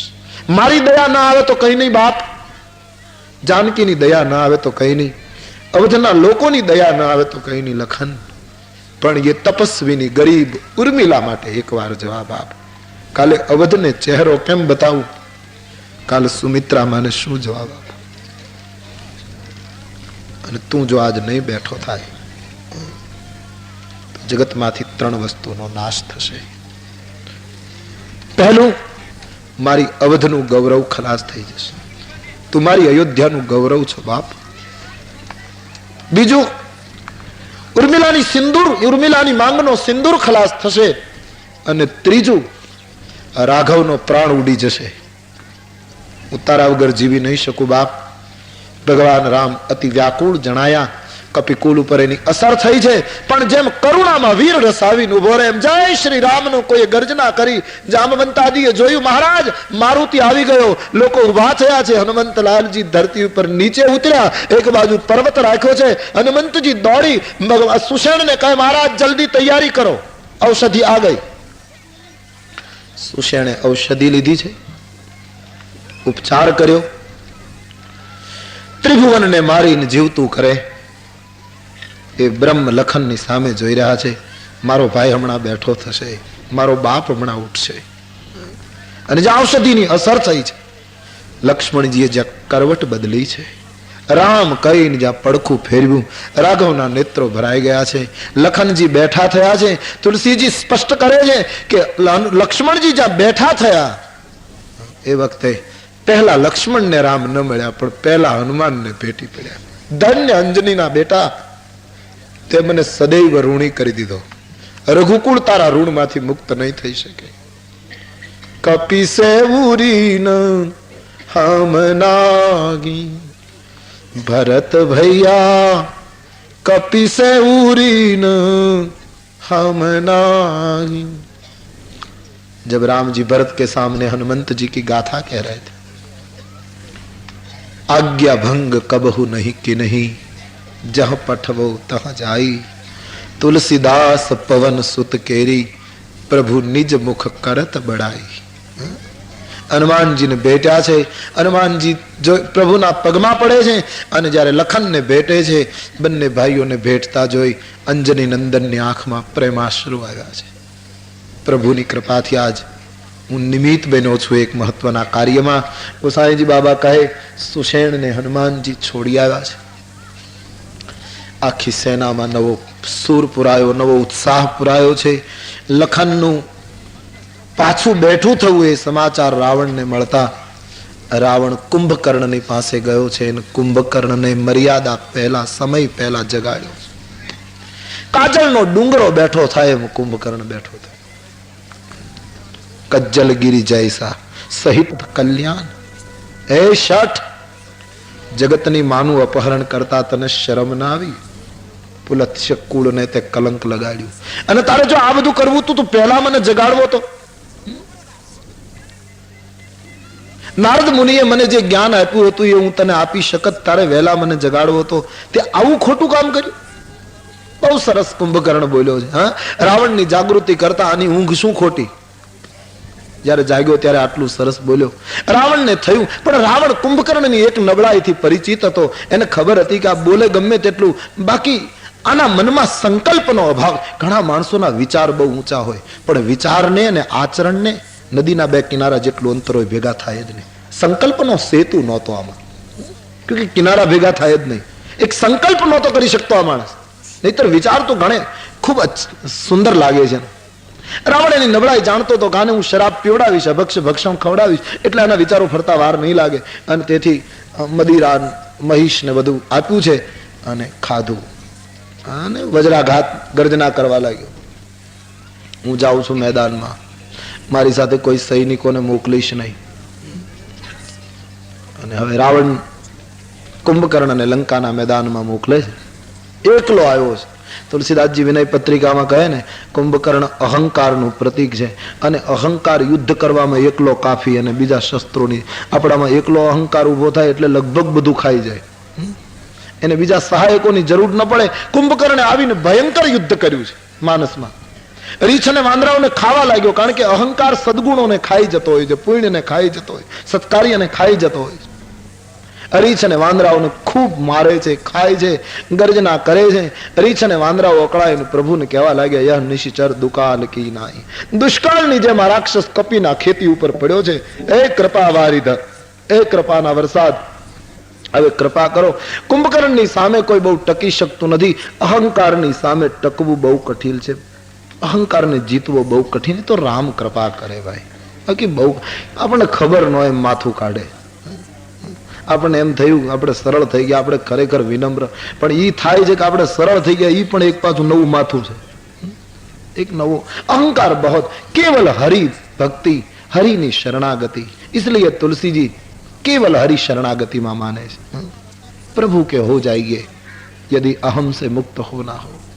मारी दया ना आवे तो कई नहीं बाप, जानकीनी दया ना आवे तो कई नहीं, अवधना लोकोनी दया ना आवे तो कई नहीं लखन, पण ये तपस्वीनी गरीब उर्मिला माटे एक वार जवाब आप। काले अवध ने चेहरो केम बताऊं, काले सुमित्रा माने शू जवाब आप? अने तू जो आज नहीं बैठो थाय तो जगत मांथी 3 वस्तुनो नाश थशे। पहलू मारी अवधनु गौरव खलास थई जशे, तू मारी अयोध्यानु गौरव छो बाप। बीजू उर्मिलानी सिंदूर, उर्मिलानी मांगनो सिंदूर खलास थशे। अने त्रीजू राघवनो प्राण उड़ी जशे, हूँ तारा वगर जीवी नहीं शकूं बाप। भगवान राम अति व्याकुल जणाया, कपिकुल पर एनी असर थई छे, पण जेम करुणामां वीर रस आवीने उभो रहे एम जय श्री रामनो कोई गर्जना करी। जामवंतादीए जोयुं महाराज मारुति आवी गयो, लोको उभा थया छे। हनुमंतलालजी धरती पर नीचे उतर्या, एक बाजू पर्वत राख्यो छे। हनुमंतजी दौड़ी सुषेण ने कहे महाराज जल्दी तैयारी करो, औषधि आ गई। सुषेणे औषधि लीधी छे, उपचार कर्यो, त्रिभुवन ने मारीने जीवतुं करे। ए ब्रह्म लखननी सामे जोई रह्या छे, मारो भाई हमणा बैठो थशे, मारो बाप हमणा उठशे। अने जे औषधिनी असर थई छे, लक्ष्मणजीए ज्यां करवट बदली छे, राम कहीने ज्यां पड़खुं फेरव्युं, राघवना नेत्रो भराई गया छे। लखनजी बैठा थया छे, तुलसीजी स्पष्ट करे छे कि लक्ष्मणजी ज्यां बैठा थया ए वखते पहला लक्ष्मण ने राम न मळ्या पण पहला हनुमान ने भेटी पड्या। धन्य अंजनीना बेटा, ते मने सदैव ऋणी करी दीधो, रघुकुल तारा ऋण मांथी मुक्त नहीं थई शके। कपि से उरी न हम नागी। भरत भैया कपि से उरी न हम नागी। जब राम जी भरत के सामने हनुमंत जी की गाथा कह रहे थे, आज्ञा भंग कबहु नहीं कि नहीं, जह पठवो तह जाई। तुलसीदास पवन सुत केरी, प्रभु निज मुख करत बड़ाई। હનુમાનજીને ભેટ્યા છે, હનુમાનજી જો પ્રભુના પગમાં પડે છે અને જ્યારે લખનને ભેટે છે, બંને ભાઈઓને ભેટતા જોઈ અંજની નંદનની આંખમાં પ્રેમાશ્રુ આવ્યા છે. પ્રભુની કૃપાથી આજ હું નિમિત્ત બન્યો છું એક મહત્વના કાર્યમાં. ગોસાઈજી બાબા કહે, સુષેણને હનુમાનજી છોડી આવ્યા છે. આખી સેનામાં નવો સૂર પુરાયો, નવો ઉત્સાહ પુરાયો છે. લખનનું પાછું બેઠું થવું એ સમાચાર રાવણને મળતા રાવણ કુંભકર્ણની પાસે ગયો છે અને કુંભકર્ણને મર્યાદા પહેલા, સમય પહેલા જગાડ્યો. કાજલનો ડુંગરો બેઠો થાય એમ કુંભકર્ણ બેઠો થાય. કજ્જલગીરી જૈસા સહિત કલ્યાણ. હે શઠ, જગતની માનું અપહરણ કરતા તને શરમ ના આવી? પુલત્સ્ય કુળને તે કલંક લગાડ્યું. અને તારે જો આ બધું કરવું તું તો પહેલા મને જગાડવો તો. નારદ મુનિએ મને જે જ્ઞાન આપ્યું હતું એ હું તને આપી શકત, તારે વહેલા મને જગાડવો તો. તે આવું ખોટું કામ કર્યું. બહુ સરસ કુંભકર્ણ બોલ્યો છે. હા, રાવણની જાગૃતિ કરતા આની ઊંઘ શું ખોટી? જયારે જાગ્યો ત્યારે આટલું સરસ બોલ્યો. રાવણને થયું, પણ રાવણ કુંભકર્ણની એક નબળાઈથી પરિચિત હતો. એને ખબર હતી કે આ બોલે ગમે તેટલું, બાકી આના મનમાં સંકલ્પનો અભાવ. ઘણા માણસોના વિચાર બહુ ઊંચા હોય, પણ વિચારને અને આચરણને નદીના બે કિનારા જેટલું અંતર હોય ભેગા થાય જ નહીં. સંકલ્પનો સેતુ નહોતો આમાં, ક્યોંકિ કિનારા ભેગા થાય જ નહીં. એક સંકલ્પ નહોતો કરી શકતો આ માણસ, નહીતર વિચાર તો ઘણે ખૂબ સુંદર લાગે છે. રાવણ એની નબળાઈ જાણતો હતો, કાને હું શરાબ પીવડાવીશ, અભક્ષ ભક્ષણ ખવડાવીશ એટલે આના વિચારો ફરતા વાર નહીં લાગે. અને તેથી મદિરા, મહીશ ને બધું આપ્યું છે અને ખાધું અને વજ્રાઘાત ગર્જના કરવા લાગ્યો. હું જાઉં છું મેદાનમાં, મારી સાથે કોઈ સૈનિકોને મોકલીશ નહીં. અને હવે રાવણ કુંભકર્ણને લંકાના મેદાનમાં મોકલે છે. એકલો આવ્યો છે. તુલસીદાસજી વિનય પત્રિકામાં કહે ને, કુંભકર્ણ અહંકારનું પ્રતીક છે અને અહંકાર યુદ્ધ કરવામાં એકલો કાફી અને બીજા શસ્ત્રોની. આપણામાં એકલો અહંકાર ઉભો થાય એટલે લગભગ બધું ખાઈ જાય, એને બીજા સહાયકોની જરૂર ન પડે. કુંભકર્ણે આવીને ભયંકર યુદ્ધ કર્યું છે માનસમાં. રીછ અને વાંદરાઓને ખાવા લાગ્યો, કારણ કે અહંકાર સદગુણોને ખાઈ જતો હોય છે, પુણ્યને ખાઈ જતો હોય, સત્કાર્યને ખાઈ જતો હોય છે. રીછ અને વાંદરાઓને ખૂબ મારે છે, ખાય છે, ગર્જના કરે છે. રીછ અને વાંદરાઓ અકળાઈને પ્રભુને કહેવા લાગ્યા, યહ નિશિચર દુકાલ કી નાઈ. દુષ્કાળની જેમ આ રાક્ષસ કપીના ખેતી ઉપર પડ્યો છે. એ કૃપા વારિધ, એ કૃપાના વરસાદ, હવે કૃપા કરો. કુંભકર્ણની સામે કોઈ બહુ ટકી શકતું નથી. અહંકારની સામે ટકવું બહુ કઠિન છે. અહંકારને જીતવો બહુ કઠિન. તો રામ કૃપા કરે ભાઈ. બાકી બહુ આપણને ખબર ન હોય એમ માથું કાઢે. આપણને એમ થયું આપણે સરળ થઈ ગયા, આપણે ખરેખર વિનમ્ર, પણ ઈ થાય છે કે આપણે સરળ થઈ ગયા, ઈ પણ એક પાછું નવું માથું છે, એક નવો અહંકાર. બહુ કેવલ હરિ ભક્તિ, હરિની શરણાગતિ. इसलिए तुलसी जी केवल हरि शरणागति में माने प्रभु के हो जाइए यदि अहम से मुक्त होना हो.